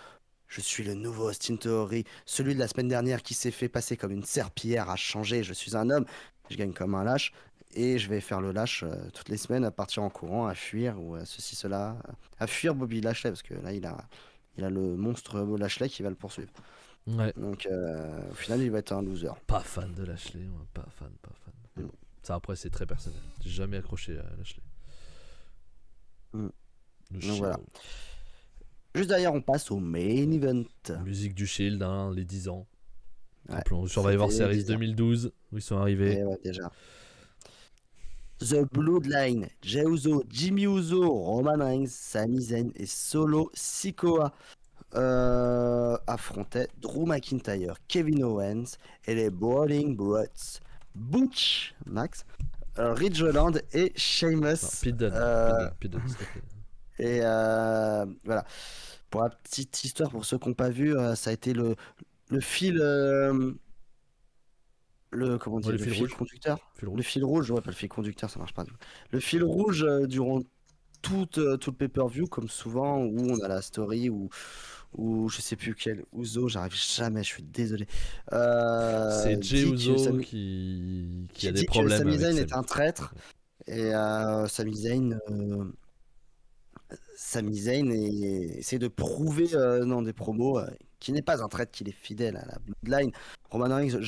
je suis le nouveau Austin Theory, celui de la semaine dernière qui s'est fait passer comme une serpillière à changer, je suis un homme, je gagne comme un lâche, et je vais faire le lâche toutes les semaines, à partir en courant, à fuir, ou à ceci, cela, à fuir Bobby Lashley, parce que là il a le monstre Lashley qui va le poursuivre. Ouais. Donc au final il va être un loser. Pas fan de Lashley, moi, pas fan. Mais bon, ça après c'est très personnel. J'ai jamais accroché à Lashley. Mm. Le Donc voilà. Shield. Juste derrière on passe au main event. Musique du Shield, hein, les 10 ans. Ouais, Rappelons Survivor c'était Series 10 ans. 2012, où ils sont arrivés. Et ouais, déjà. The Bloodline, Jey Uso, Jimmy Uso, Roman Reigns, Sami Zayn et Solo Sikoa affrontaient Drew McIntyre, Kevin Owens et les Brawling Brutes, Butch, Max, Ridge Holland et Non, Sheamus. Pete Dunne, s'il te plaît. Et voilà. Pour la petite histoire, pour ceux qui n'ont pas vu, ça a été le fil. Comment dire, Ouais, le fil rouge. conducteur. Fil Le rouge. fil rouge, ouais, pas le fil conducteur, ça marche pas. Le fil rouge durant tout le pay-per-view, comme souvent, où on a la story, ou je sais plus quel, Uzo, j'arrive jamais, je suis désolé. C'est Jey Dit que Uso qui a des dit que problèmes Sami avec Zayn Sami. est un traître, et Sami Zayn essaie de prouver dans des promos qu'il n'est pas un traître, qu'il est fidèle à la Bloodline. Roman Reigns,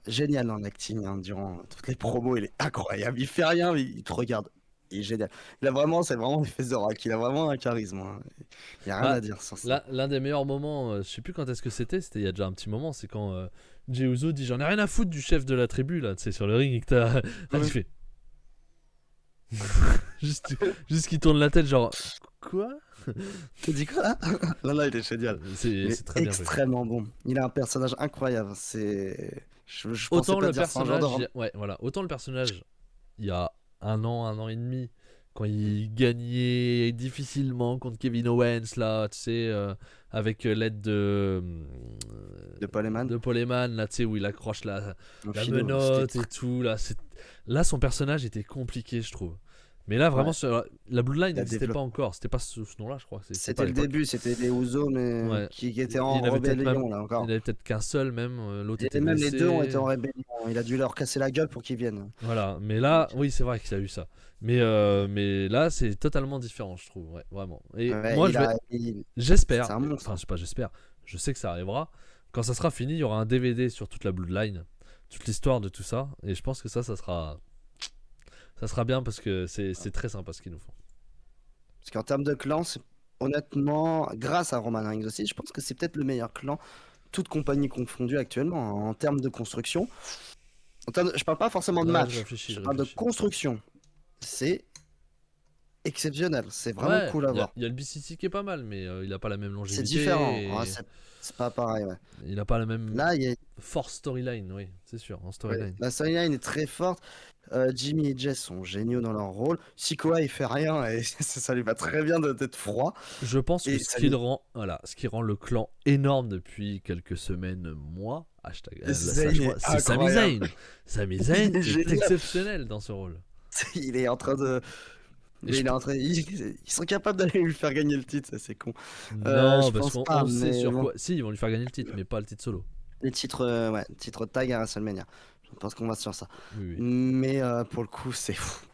génial en acting hein, durant toutes les promos, il est incroyable. Il fait rien, mais il te regarde. Il est génial. C'est vraiment l'effet The Rock. Il a vraiment un charisme. Hein. Il n'y a rien Bah, à dire sur ça. l'un des meilleurs moments, je sais plus quand est-ce que c'était il y a déjà un petit moment, c'est quand Jey Uso dit j'en ai rien à foutre du chef de la tribu là, tu sais, sur le ring et que t'as. Là, Ouais. tu fais. juste qu'il tourne la tête, genre. Quoi? Tu dis quoi là? Non, il est génial. Il C'est est très bien fait. extrêmement bon. Il a un personnage incroyable. Je pensais Autant pas le dire ça un jour personnage, ouais, voilà, autant le personnage, il y a un an et demi, quand il gagnait difficilement contre Kevin Owens, là, tu sais, avec l'aide de Paul Heyman. de Paul Heyman, là, tu sais, où il accroche la Philo, menotte c'était et tout, là, son personnage était compliqué, je trouve. Mais là, vraiment, Ouais. sur la Bloodline Il a n'existait développé. pas encore, c'était pas ce nom-là, je crois. C'était C'était pas à le l'époque. début, c'était les Usos, mais Ouais. qui étaient Il en avait peut-être rébellion même, là encore. il avait peut-être qu'un seul même, l'autre Et était même blessé. les deux ont été en rébellion. Il a dû leur casser la gueule pour qu'ils viennent. Voilà, mais là, oui, c'est vrai qu'il a eu ça. Mais là, c'est totalement différent, je trouve, ouais, vraiment. Et Ouais, moi, j'espère, c'est un monstre. enfin, je sais pas, j'espère, je sais que ça arrivera. Quand ça sera fini, il y aura un DVD sur toute la Bloodline, toute l'histoire de tout ça, et je pense que ça sera bien parce que c'est très sympa ce qu'ils nous font. Parce qu'en termes de clan, honnêtement, grâce à Roman Reigns aussi, je pense que c'est peut-être le meilleur clan, toute compagnie confondue actuellement, en termes de construction. Je parle pas forcément de Ouais, match, je réfléchis, je je parle de réfléchis. construction. C'est exceptionnel, c'est vraiment Ouais, cool à voir. il y a le BCC qui est pas mal, mais il a pas la même C'est longévité. différent, et ouais, c'est pas pareil. Ouais. il a pas la même Là, force storyline, oui, c'est sûr, en storyline. la storyline est très forte. Jimmy et Jess sont géniaux dans leur rôle. Sikoa, il fait rien et ça lui va très bien d'être froid. Je pense que Et ce ça qui lui- rend le clan énorme depuis quelques semaines, mois, hashtag, Zayn je crois, est c'est Sami incroyable. Zayn. Sami Zayn Il est est génial. exceptionnel dans ce rôle. Il est en train de. Et je- Ils sont capables d'aller lui faire gagner le titre, ça c'est con. Non, je parce pense qu'on pas, on sait mais sur bon. quoi. Si, ils vont lui faire gagner le titre, mais pas le titre solo. Les titres, titre tag à WrestleMania. Je pense qu'on va sur ça. Oui, oui. Mais pour le coup, c'est fou.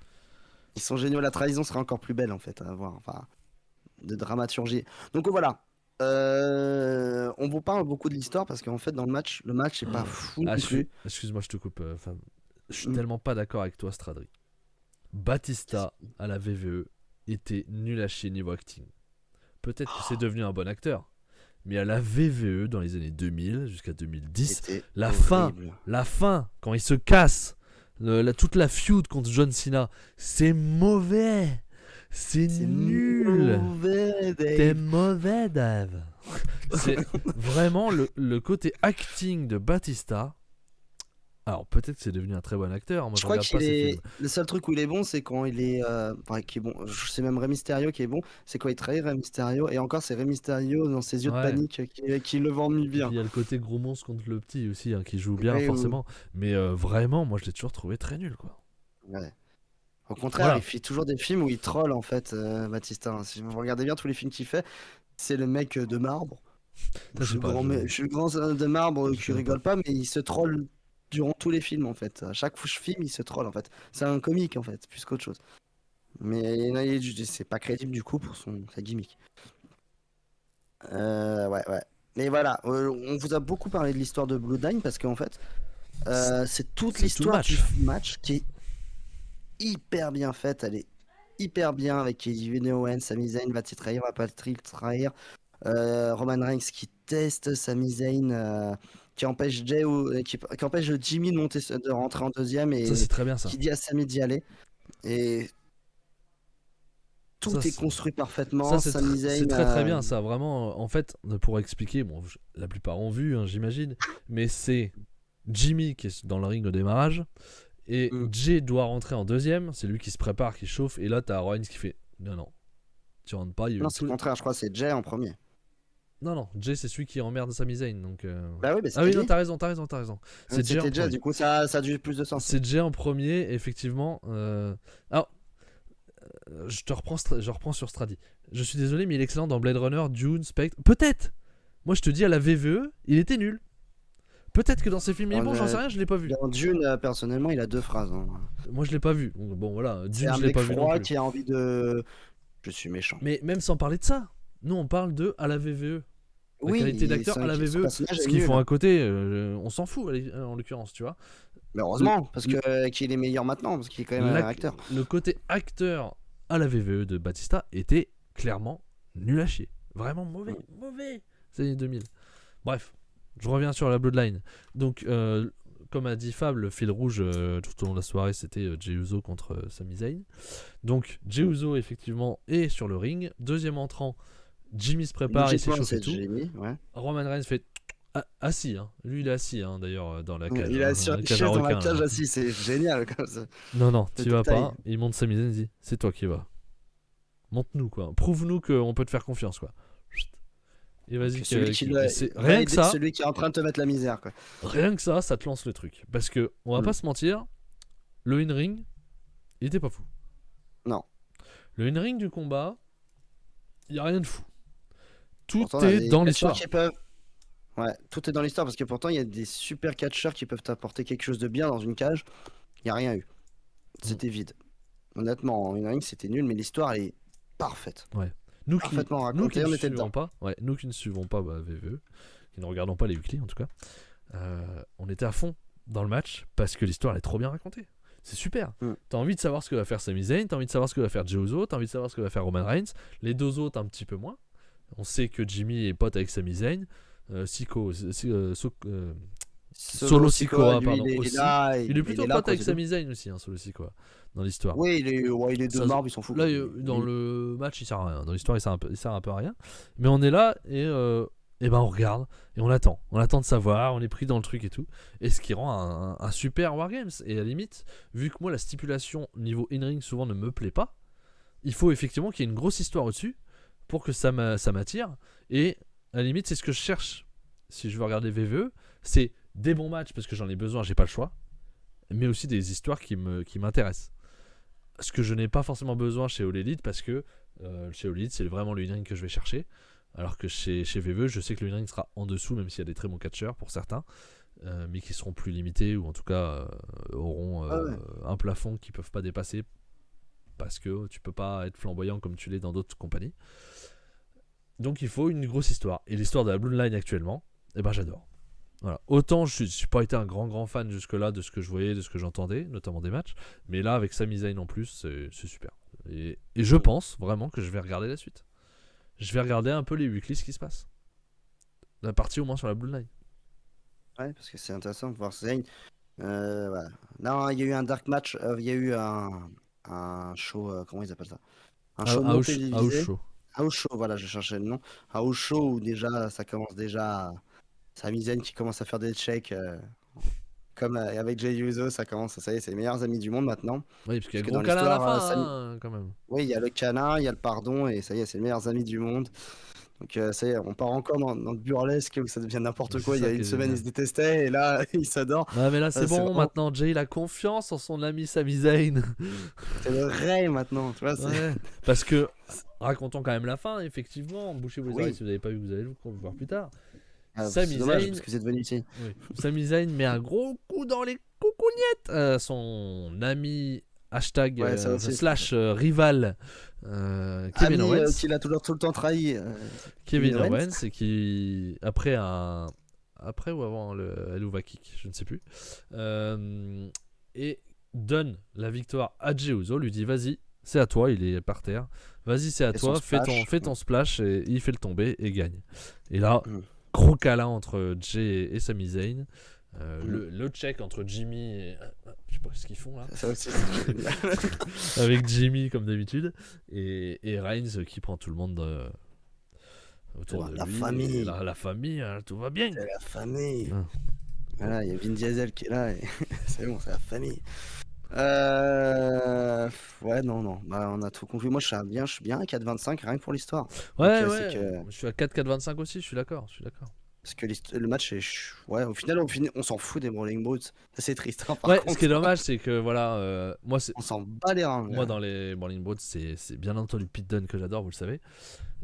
Ils sont géniaux. La trahison sera encore plus belle en fait à voir. Enfin, de dramaturgie. Donc voilà. On vous parle beaucoup de l'histoire parce qu'en fait dans le match est pas fou non plus. Excuse-moi, je te coupe. Fab. Je suis Mm. tellement pas d'accord avec toi, Stradri. Batista à la VVE était nul à chier niveau acting. Peut-être que c'est devenu un bon acteur, mais à la VVE dans les années 2000 jusqu'à 2010, C'était la horrible. fin, quand il se casse, toute la feud contre John Cena, c'est mauvais. C'est C'est nul. mauvais, T'es Dave. mauvais, Dave. C'est vraiment le côté acting de Batista. Alors peut-être que c'est devenu un très bon acteur. Moi Je je crois regarde pas qu'il ses films. est. Le seul truc où il est bon, c'est quand il est. Enfin, qui est bon. C'est même Rey Mysterio qui est bon. C'est quand il trahit Rey Mysterio. Et encore, c'est Rey Mysterio dans ses yeux de Ouais. panique qui le vend Et puis bien. il y a le côté gros monstre contre le petit aussi, hein, qui joue bien Oui, oui, forcément. Mais vraiment, moi je l'ai toujours trouvé très nul, quoi. ouais. Au contraire, il Voilà. fait toujours des films où il troll en fait, Batista, hein. Si vous regardez bien tous les films qu'il fait, c'est le mec de marbre. Ça, je sais pas, Je suis le grand de marbre je qui connais pas. rigole pas, mais il se troll durant tous les films en fait. À chaque film, il se troll en fait. C'est un comique en fait, plus qu'autre chose. Mais non, c'est pas crédible du coup pour sa gimmick. Ouais, ouais. Mais voilà, on vous a beaucoup parlé de l'histoire de Bloodline parce qu'en fait, c'est toute C'est tout le l'histoire du match. match qui est hyper bien faite. Elle est hyper bien avec Kevin Owens, Sami Zayn va te trahir, va pas te trahir. Roman Reigns qui teste Sami Zayn, qui empêche qui empêche Jimmy de rentrer en deuxième Ça c'est et très bien ça. qui dit à Sami d'y aller. Et Ça tout est c'est construit ça, parfaitement. Sami c'est Zayn, très très bien ça. Vraiment, en fait, pour expliquer, bon, la plupart ont vu, hein, j'imagine, mais c'est Jimmy qui est dans le ring au démarrage. Et mm. Jay doit rentrer en deuxième, c'est lui qui se prépare, qui chauffe, et là t'as Rollins qui fait non, non, tu rentres pas. Il y a Non, eu c'est le contraire, je crois que c'est Jay en premier. Non, non, Jay c'est celui qui emmerde Sami Zayn. Donc, Bah oui, bah ah c'était oui, non, lui. t'as raison, t'as raison, t'as raison. C'est Jay en C'était Jay, premier. du coup ça a du plus de sens. C'est Jay en premier, effectivement. Alors, je reprends sur Stradi. Je suis désolé, mais il est excellent dans Blade Runner, Dune, Spectre. Peut-être. Moi je te dis, à la VVE, il était nul. Peut-être que dans ses films il est bon, j'en sais rien, je l'ai pas vu. Dans Dune, personnellement, il a 2 phrases, hein. Moi je l'ai pas vu. Donc, bon voilà, C'est Dune un je l'ai mec pas vu non froid plus. qui a envie de. Je suis méchant. Mais même sans parler de ça, nous on parle de à la VVE. La qualité Oui, d'acteur à la son VVE. personnage Ce est qu'ils nul. font à côté, on s'en fout en l'occurrence, tu vois. Mais Le, heureusement, parce que qu'il est meilleur maintenant, parce qu'il est quand même un acteur. le côté acteur à la VVE de Batista était clairement nul à chier. Vraiment mauvais, mauvais. C'est les années 2000. Bref, je reviens sur la Bloodline. Donc, comme a dit Fab, le fil rouge tout au long de la soirée, c'était Jey Uso contre Sami Zayn. Donc, Jey Uso, effectivement, est sur le ring. Deuxième entrant, Jimmy se prépare, il s'échauffe et tout. Jamie, ouais. Roman Reigns fait assis, hein. Lui il est assis, hein, d'ailleurs, dans la cage, Il hein, est sur dans la une cage chaise à dans la requins, cage là. assis, c'est génial comme ça. Non, non, Le t'y vas détail. pas. Il monte Sami Zayn, il dit c'est toi qui vas. Montre-nous, quoi. Prouve-nous qu'on peut te faire confiance, quoi. Et vas-y, Donc, celui qui l'a rien que ça, celui qui est en train de te mettre la misère, quoi. rien que ça te lance le truc. Parce que, on va pas se mentir, le in-ring, il était pas fou. Non. Le in-ring du combat, il y a rien de fou. Tout Pourtant, on a est des dans catcheurs l'histoire. Ouais, tout est dans l'histoire parce que pourtant il y a des super catcheurs qui peuvent t'apporter quelque chose de bien dans une cage. Il n'y a rien eu. C'était vide. Honnêtement, en ring c'était nul, mais l'histoire elle est parfaite. Ouais. Nous qui Racontée, ne on était suivons dedans. pas, ouais, nous qui ne suivons pas VVE, qui ne regardons pas les weekly en tout cas, on était à fond dans le match parce que l'histoire elle est trop bien racontée. C'est super. T'as envie de savoir ce que va faire Sami Zayn, t'as envie de savoir ce que va faire Jey Uso, t'as envie de savoir ce que va faire Roman Reigns. Les deux autres un petit peu moins. On sait que Jimmy est pote avec Sami Zayn. Solo Sikoa, pardon, aussi. Il est plutôt pote avec Sami Zayn aussi, hein, Solo Sikoa, dans l'histoire. Oui, il est de marbre, ils s'en foutent. Là, dans le match, il sert à rien. Dans l'histoire, il sert un peu à rien. Mais on est là et ben on regarde et on attend. On attend de savoir, on est pris dans le truc et tout. Et ce qui rend un super Wargames. Et à la limite, vu que moi, la stipulation niveau in-ring souvent ne me plaît pas, il faut effectivement qu'il y ait une grosse histoire au-dessus pour que ça m'attire. Et à la limite, c'est ce que je cherche si je veux regarder VVE. C'est des bons matchs parce que j'en ai besoin, j'ai pas le choix. Mais aussi des histoires qui m'intéressent. Ce que je n'ai pas forcément besoin chez All Elite parce que chez All Elite, c'est vraiment le in-ring que je vais chercher. Alors que chez VVE, je sais que le in-ring sera en dessous, même s'il y a des très bons catcheurs pour certains. Mais qui seront plus limités ou en tout cas auront un plafond qu'ils peuvent pas dépasser parce que tu peux pas être flamboyant comme tu l'es dans d'autres compagnies. Donc il faut une grosse histoire. Et l'histoire de la Bloodline actuellement, eh ben j'adore. Voilà. Autant je suis pas été un grand fan jusque-là de ce que je voyais, de ce que j'entendais, notamment des matchs, mais là avec Sami Zayn en plus, c'est super. Et je pense vraiment que je vais regarder la suite. Je vais regarder un peu les weeklies, ce qui se passe. La partie au moins sur la Bloodline. Ouais, parce que c'est intéressant de voir Zayn. Voilà. Non, il y a eu un dark match, il y a eu un show, comment ils appellent ça? un show non House télévisé. Show. House Show, voilà, je cherchais le nom. House Show où déjà, ça commence déjà. Sami Zayn qui commence à faire des checks. Comme avec Jey Uso, ça commence, ça y est, c'est les meilleurs amis du monde maintenant. Oui, parce qu'il y a Parce que gros dans câlin à la l'histoire, fin, hein, quand même. oui, il y a le câlin, il y a le pardon, et ça y est, c'est les meilleurs amis du monde. Donc ça y est, on part encore dans le burlesque où ça devient n'importe quoi. Il y a une semaine, ils se détestaient, et là, ils s'adorent. Ouais, mais là, c'est bon, vraiment... maintenant, Jay, il a confiance en son ami Sami Zayn. C'est le rey maintenant, tu vois. Ouais, parce que, racontons quand même la fin, effectivement. Bouchez vos oreilles si vous n'avez pas vu, vous allez le voir plus tard. C'est dommage parce que c'est devenu ici. Oui. Sami Zayn met un gros coup dans les coucougnettes. Son ami hashtag rival Kevin Owens, qui l'a tout le temps trahi. Kevin Owens, et qui après ou avant le Helluva Kick, je ne sais plus, et donne la victoire à Jey Uso, lui dit vas-y, c'est à toi, il est par terre, vas-y, c'est à toi, fais ton splash, et il fait le tomber et gagne. Et là, gros câlin entre Jey et Sami Zayn. Le check entre Jimmy et... je sais pas ce qu'ils font là. Ça aussi, c'est génial. Avec Jimmy comme d'habitude. Et Reigns qui prend tout le monde autour de la lui. Famille. La famille, tout va bien. C'est la famille. Voilà, il y a Vin Diesel qui est là. Et c'est bon, c'est la famille. Ouais, non. Bah, on a tout conclu. Moi, je suis bien à 4,25 rien que pour l'histoire. Ouais. Je suis à 4,25 aussi, je suis d'accord. Parce que le match est. Ouais, au final, on s'en fout des Brawling Brutes. C'est triste. Hein, par contre. Ce qui est dommage, c'est que voilà. Moi, on s'en bat les reins. Moi, dans les Brawling Brutes, c'est bien entendu Pete Dunne que j'adore, vous le savez.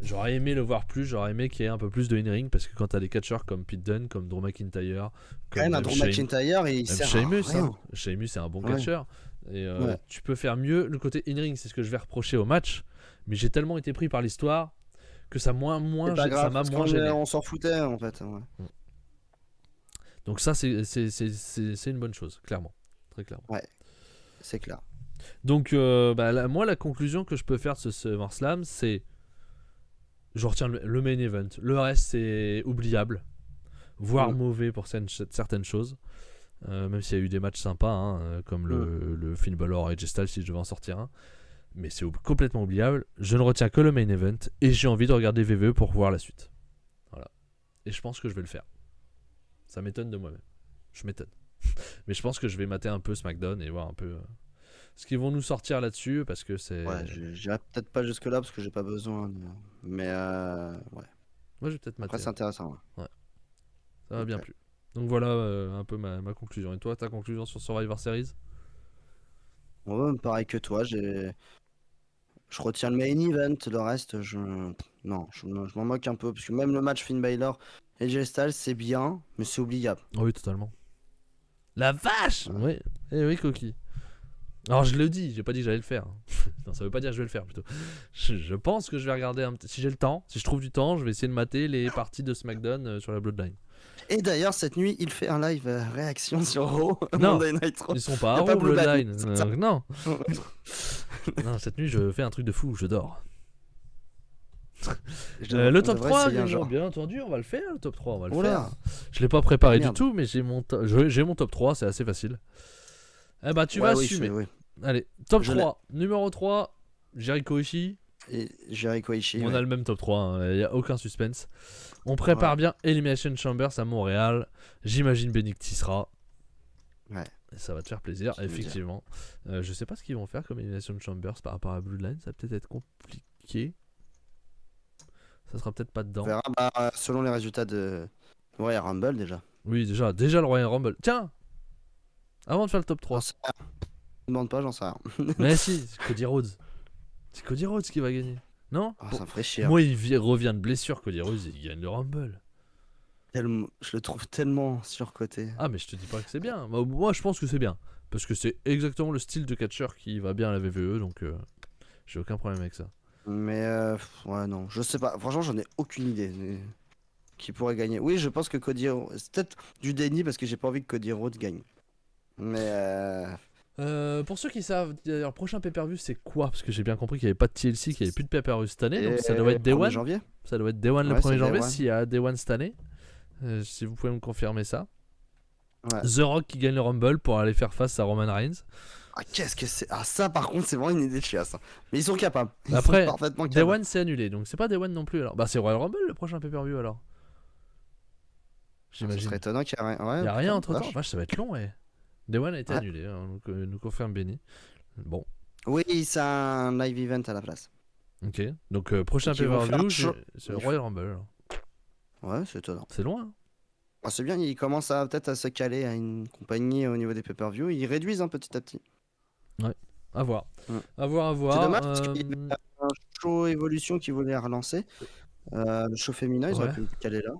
J'aurais aimé le voir plus, j'aurais aimé qu'il y ait un peu plus de in-ring, parce que quand t'as des catcheurs comme Pete Dunne, comme Drew McIntyre. Quand même, un Drew McIntyre, il sert à rien. Sheamus, c'est un bon catcheur. Et tu peux faire mieux le côté in-ring, c'est ce que je vais reprocher au match. Mais j'ai tellement été pris par l'histoire que ça m'a moins gêné. On s'en foutait en fait. Ouais. Donc ça, c'est une bonne chose, clairement. Très clairement. Ouais, c'est clair. Donc, moi, la conclusion que je peux faire de ce SummerSlam, c'est... Je retiens le main event. Le reste, c'est oubliable. Voire mauvais pour certaines choses. Même s'il y a eu des matchs sympas, hein, comme le Finn Balor et AJ Styles, si je devais en sortir un. Mais c'est complètement oubliable. Je ne retiens que le main event. Et j'ai envie de regarder VVE pour voir la suite. Voilà. Et je pense que je vais le faire. Ça m'étonne de moi-même. Je m'étonne. Mais je pense que je vais mater un peu SmackDown et voir un peu ce qu'ils vont nous sortir là-dessus, parce que c'est... Ouais, j'irai peut-être pas jusque-là parce que j'ai pas besoin. Mais ouais. Moi, je vais peut-être mater. Après, c'est intéressant. Ouais. Ça m'a bien plu. Donc voilà un peu ma conclusion. Et toi, ta conclusion sur Survivor Series? Ouais, pareil que toi, je retiens le main event, le reste, je m'en moque un peu, parce que même le match Finn Balor et AJ Styles, c'est bien, mais c'est oubliable. Oui, totalement. La vache! Oui, oui, Coquille. Alors je le dis, j'ai pas dit que j'allais le faire. Non, ça veut pas dire que je vais le faire plutôt. Je pense que je vais regarder si j'ai le temps, si je trouve du temps, je vais essayer de mater les parties de SmackDown sur la Bloodline. Et d'ailleurs, cette nuit, il fait un live réaction sur Raw. Non, Monday Night Raw. Ils sont pas à Raw, Bloodline. Non. Non, cette nuit, je fais un truc de fou, je dors. Le top 3, bien entendu, on va le faire, le top 3, on va le faire. Je l'ai pas préparé du tout, mais j'ai mon top 3, c'est assez facile. Eh bah, tu vas assumer. Allez, top 3, numéro 3, Jericho Ishii. Et Jericho Ishii. On a le même top 3, il n'y a aucun suspense. On prépare bien Elimination Chambers à Montréal. J'imagine Benedict y sera. Ouais. Et ça va te faire plaisir, effectivement. Je sais pas ce qu'ils vont faire comme Elimination Chambers par rapport à Bloodline, ça va peut-être être compliqué. Ça sera peut-être pas dedans. On verra selon les résultats de Royal Rumble déjà. Oui, déjà le Royal Rumble. Tiens, avant de faire le top 3. Je ne demande pas, j'en sais rien. Mais si, c'est Cody Rhodes. C'est Cody Rhodes qui va gagner. Non ça me ferait chier. Moi, il revient de blessure, Cody Rhodes, il gagne le Rumble. Je le trouve tellement surcoté. Ah, mais je te dis pas que c'est bien. Moi, je pense que c'est bien. Parce que c'est exactement le style de catcheur qui va bien à la VVE, donc j'ai aucun problème avec ça. Mais ouais, non, je sais pas. Franchement, j'en ai aucune idée qui pourrait gagner. Oui, je pense que Cody Rhodes... C'est peut-être du déni parce que j'ai pas envie que Cody Rhodes gagne. Mais pour ceux qui savent, le prochain pay-per-view c'est quoi? Parce que j'ai bien compris qu'il n'y avait pas de TLC, qu'il n'y avait plus de pay-per-view cette année, donc ça doit être Day One. Janvier. Ça doit être Day One le 1er janvier s'il y a Day One cette année. Si vous pouvez me confirmer ça. Ouais. The Rock qui gagne le Rumble pour aller faire face à Roman Reigns. Ah, qu'est-ce que c'est? Ah, ça, par contre, c'est vraiment une idée de chiasse. Mais ils sont capables. Ils Après, sont parfaitement Day capables. One c'est annulé, donc c'est pas Day One non plus alors. Bah c'est Royal Rumble le prochain pay-per-view alors. Ce J'imagine. serait étonnant qu'il y ait rien. Ouais, Y a rien putain, entre temps. vache. Vache, ça va être long, ouais. Day One a été Ouais. annulé, hein, nous confirme Benny. Bon, Oui, c'est un live event à la place. ok. Donc prochain Donc, ils vont faire pay-per-view, un show. c'est le Royal Rumble. Alors. Ouais, c'est étonnant. C'est loin. Hein. Ah, c'est bien, ils commencent à peut-être à se caler à une compagnie au niveau des pay-per-view. Ils réduisent petit à petit. À voir. Mm. À voir, à voir. C'est dommage parce qu'il y avait un show Evolution qui voulait relancer. Le show féminin, ils auraient Ouais. pu le caler là.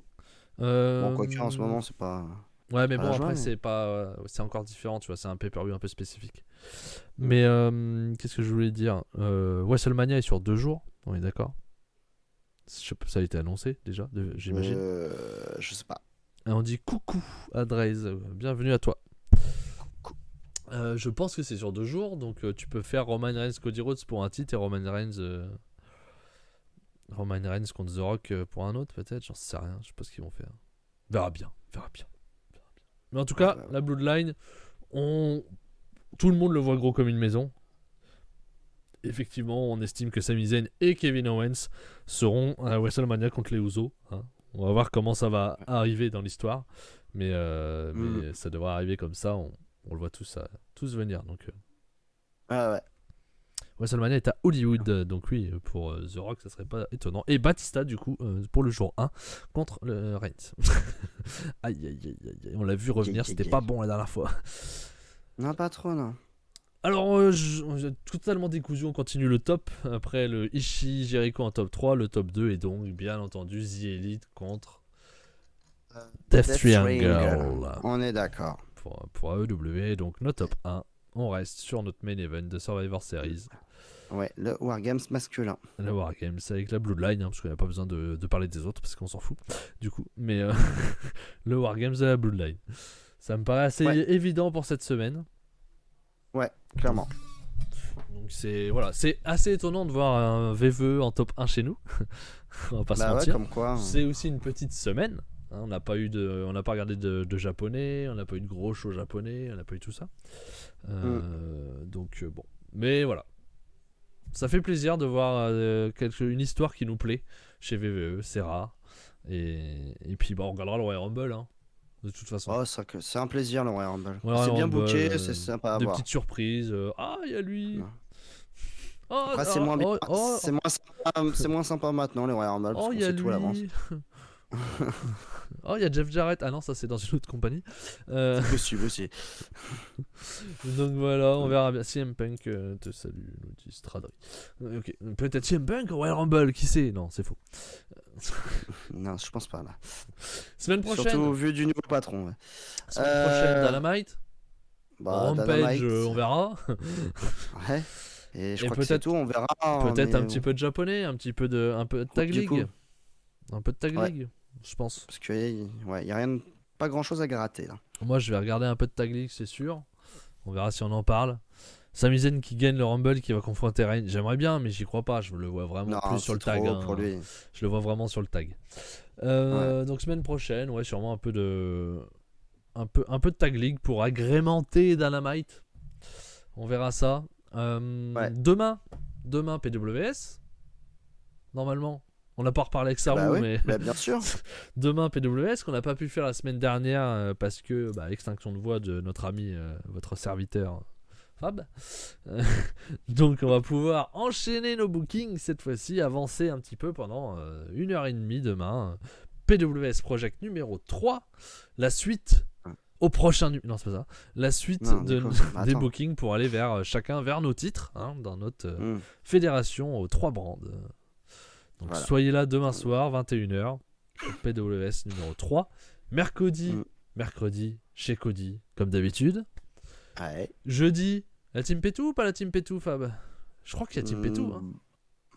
Euh, Bon, quoique en ce moment, c'est pas. Ouais, mais pas bon, la joie, après, mais- c'est pas. C'est encore différent, tu vois. C'est un pay-per-view un peu spécifique. Mm. Mais qu'est-ce que je voulais dire WrestleMania est sur 2 jours. On est d'accord. Ça a été annoncé déjà, j'imagine. Je sais pas. Et on dit coucou à Draze, bienvenue à toi. Je pense que c'est sur 2 jours, donc tu peux faire Roman Reigns Cody Rhodes pour un titre et Roman Reigns contre The Rock pour un autre peut-être, j'en sais rien, je sais pas ce qu'ils vont faire. Verra bien. Mais en tout cas, Ouais. la Bloodline, tout le monde le voit gros comme une maison. Effectivement, on estime que Sami Zayn et Kevin Owens seront à WrestleMania contre les Usos. Hein. On va voir comment ça va arriver dans l'histoire. Mais ça devrait arriver comme ça. On le voit tous venir. Donc, Ouais. WrestleMania est à Hollywood. Donc oui, pour The Rock, ça serait pas étonnant. Et Batista, du coup, pour le jour 1 contre le Reigns. Aïe. On l'a vu revenir, c'était pas bon la dernière fois. Non, pas trop, non. Alors, totalement décousu, on continue le top. Après le Ishii, Jericho en top 3, le top 2 est donc bien entendu The Elite contre Death Triangle. On est d'accord. Pour AEW, donc notre top 1, on reste sur notre main event de Survivor Series. Ouais, le Wargames masculin. La Wargames avec la Bloodline, hein, parce qu'on n'a pas besoin de parler des autres, parce qu'on s'en fout du coup. Mais le Wargames de la Bloodline. Ça me paraît assez évident pour cette semaine. Ouais, clairement. Donc c'est assez étonnant de voir un VVE en top 1 chez nous. On va pas se mentir. Comme quoi. C'est aussi une petite semaine. Hein, on n'a pas regardé de japonais, on n'a pas eu de gros shows japonais, on n'a pas eu tout ça. Donc bon, mais voilà. Ça fait plaisir de voir une histoire qui nous plaît chez VVE, c'est rare. Et puis on regardera le Royal Rumble. Hein. De toute façon. Oh, c'est un plaisir le Royal Rumble. Royal c'est bien Rumble, booké, c'est sympa à des voir. petites surprises. Il y a lui. Non. Oh, Après, c'est moins bien. C'est moins sympa maintenant les Royal Rumble. Oh, parce il qu'on y a sait tout à l'avance. lui. Oh, il y a Jeff Jarrett. Ah non, ça c'est dans une autre compagnie. Possible aussi. Donc voilà, on verra bien. CM Punk te salue, nous dit Stradry. Ok, peut-être CM Punk au Royal Rumble, qui sait? Non, c'est faux. Non, je pense pas là. Semaine prochaine. Surtout vu du nouveau patron. Ouais. Semaine prochaine, Dynamite. Rampage, Dynamite. On verra. Ouais. Et je Et crois que c'est tout, on verra. Peut-être mais un petit peu de japonais, un peu de tag du coup. league. Un peu de tag Ouais. league, je pense. Parce que y a rien, pas grand chose à gratter là. Moi, je vais regarder un peu de tag league, c'est sûr. On verra si on en parle. Sami Zayn qui gagne le Rumble, qui va confronter Reigns. J'aimerais bien, mais j'y crois pas. Je le vois vraiment Non, plus sur le tag. trop Hein. pour lui. Je le vois vraiment sur le tag. Donc semaine prochaine, sûrement un peu de tag league pour agrémenter Dynamite. On verra ça. Demain PWS. Normalement. On n'a pas reparlé avec Saru, mais bien sûr. demain PWS qu'on n'a pas pu faire la semaine dernière parce que extinction de voix de notre ami, votre serviteur Fab. Donc on va pouvoir enchaîner nos bookings cette fois-ci, avancer un petit peu pendant 1h30 demain. PWS Project numéro 3, la suite au prochain non c'est pas ça, la suite des bookings pour aller chacun vers nos titres dans notre fédération aux 3 brands. Donc soyez là demain soir 21h pour PWS numéro 3. Mercredi chez Cody comme d'habitude. Jeudi la Team Pétou ou pas la Team Pétou, Fab? Je crois qu'il y a Team Pétou.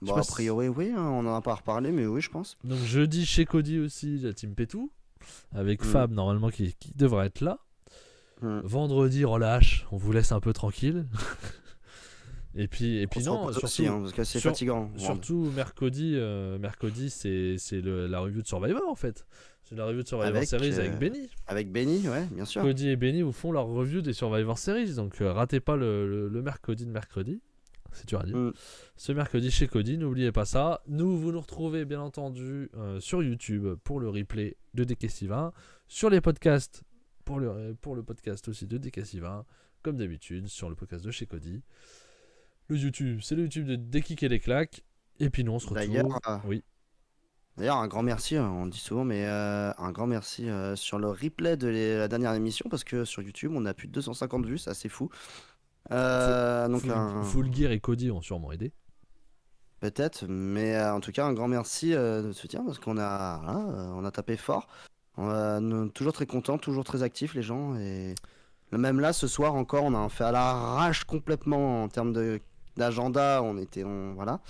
Bon, a priori oui, on en a pas reparlé, mais oui je pense. Donc jeudi chez Cody aussi la Team Pétou avec Fab normalement qui devrait être là. Vendredi relâche, on vous laisse un peu tranquille. Et puis On se non, repose surtout, aussi, hein, parce que c'est fatigant. surtout mercredi, c'est la review de Survivor en fait. C'est la review de Survivor Series avec Benny. Avec Benny, ouais, bien sûr. Cody et Benny vous font leur review des Survivor Series, donc ratez pas le mercredi de mercredi. C'est dur à dire. Ce mercredi chez Cody, n'oubliez pas ça. Vous nous retrouvez bien entendu sur YouTube pour le replay de DK Sylvain, sur les podcasts pour le podcast aussi de DK Sylvain, comme d'habitude sur le podcast de chez Cody. Le YouTube, c'est le YouTube de Dékick et les claques. Et puis nous on se retrouve. D'ailleurs, un grand merci, on dit souvent, mais un grand merci sur le replay de la dernière émission, parce que sur YouTube, on a plus de 250 vues, c'est assez fou. Full Gear et Cody ont sûrement aidé. Peut-être, mais en tout cas, un grand merci de soutien, parce qu'on a tapé fort. On est toujours très contents, toujours très actifs, les gens. Et même là, ce soir encore, on a fait à l'arrache complètement en termes d'agenda. Voilà.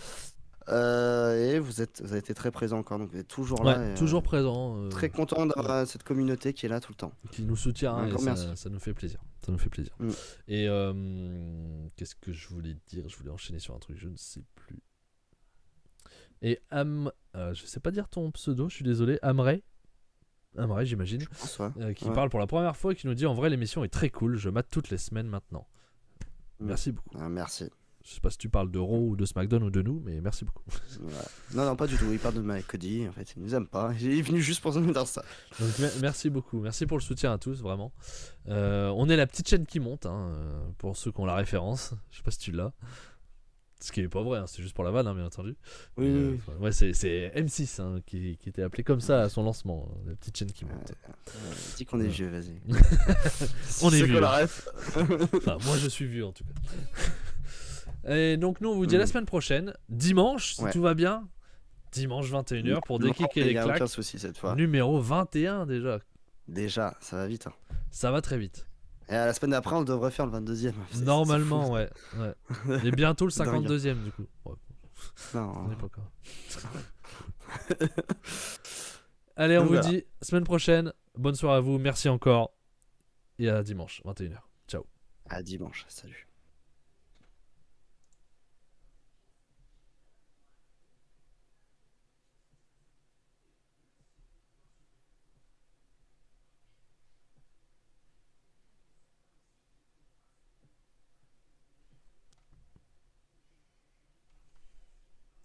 Et vous avez été très présents encore, donc vous êtes toujours là. Et, toujours présent. Très content d'avoir cette communauté qui est là tout le temps. Qui nous soutient, et ça nous fait plaisir. Ça nous fait plaisir. Et qu'est-ce que je voulais dire? Je voulais enchaîner sur un truc, je ne sais plus. Et je sais pas dire ton pseudo, je suis désolé. Amray, j'imagine. Qui parle pour la première fois et qui nous dit: en vrai, l'émission est très cool, je mate toutes les semaines maintenant. Merci beaucoup. Merci. Je sais pas si tu parles de Raw ou de SmackDown ou de nous, mais merci beaucoup. Non, pas du tout. Il parle de Mike Cody. En fait, il nous aime pas. Il est venu juste pour nous dire ça. Donc, merci beaucoup. Merci pour le soutien à tous, vraiment. On est la petite chaîne qui monte, pour ceux qui ont la référence. Je sais pas si tu l'as. Ce qui est pas vrai, c'est juste pour la vanne, bien entendu. Oui. Ouais, c'est M6 qui était appelé comme ça à son lancement, la petite chaîne qui monte. Dis qu'on est vieux, vas-y. On est vieux. Enfin, moi, je suis vieux en tout cas. Et donc nous on vous dit à la semaine prochaine, dimanche si tout va bien, dimanche 21h pour Dékick et les claques. Aucun souci cette fois. Numéro 21 déjà. Déjà, ça va vite. Ça va très vite. Et à la semaine d'après on devrait faire le 22e. Normalement ouais. Et bientôt le 52e du coup. Ouais. Non. On n'est pas encore. Allez on vous dit semaine prochaine, bonne soirée à vous, merci encore et à dimanche 21h. Ciao. À dimanche, salut.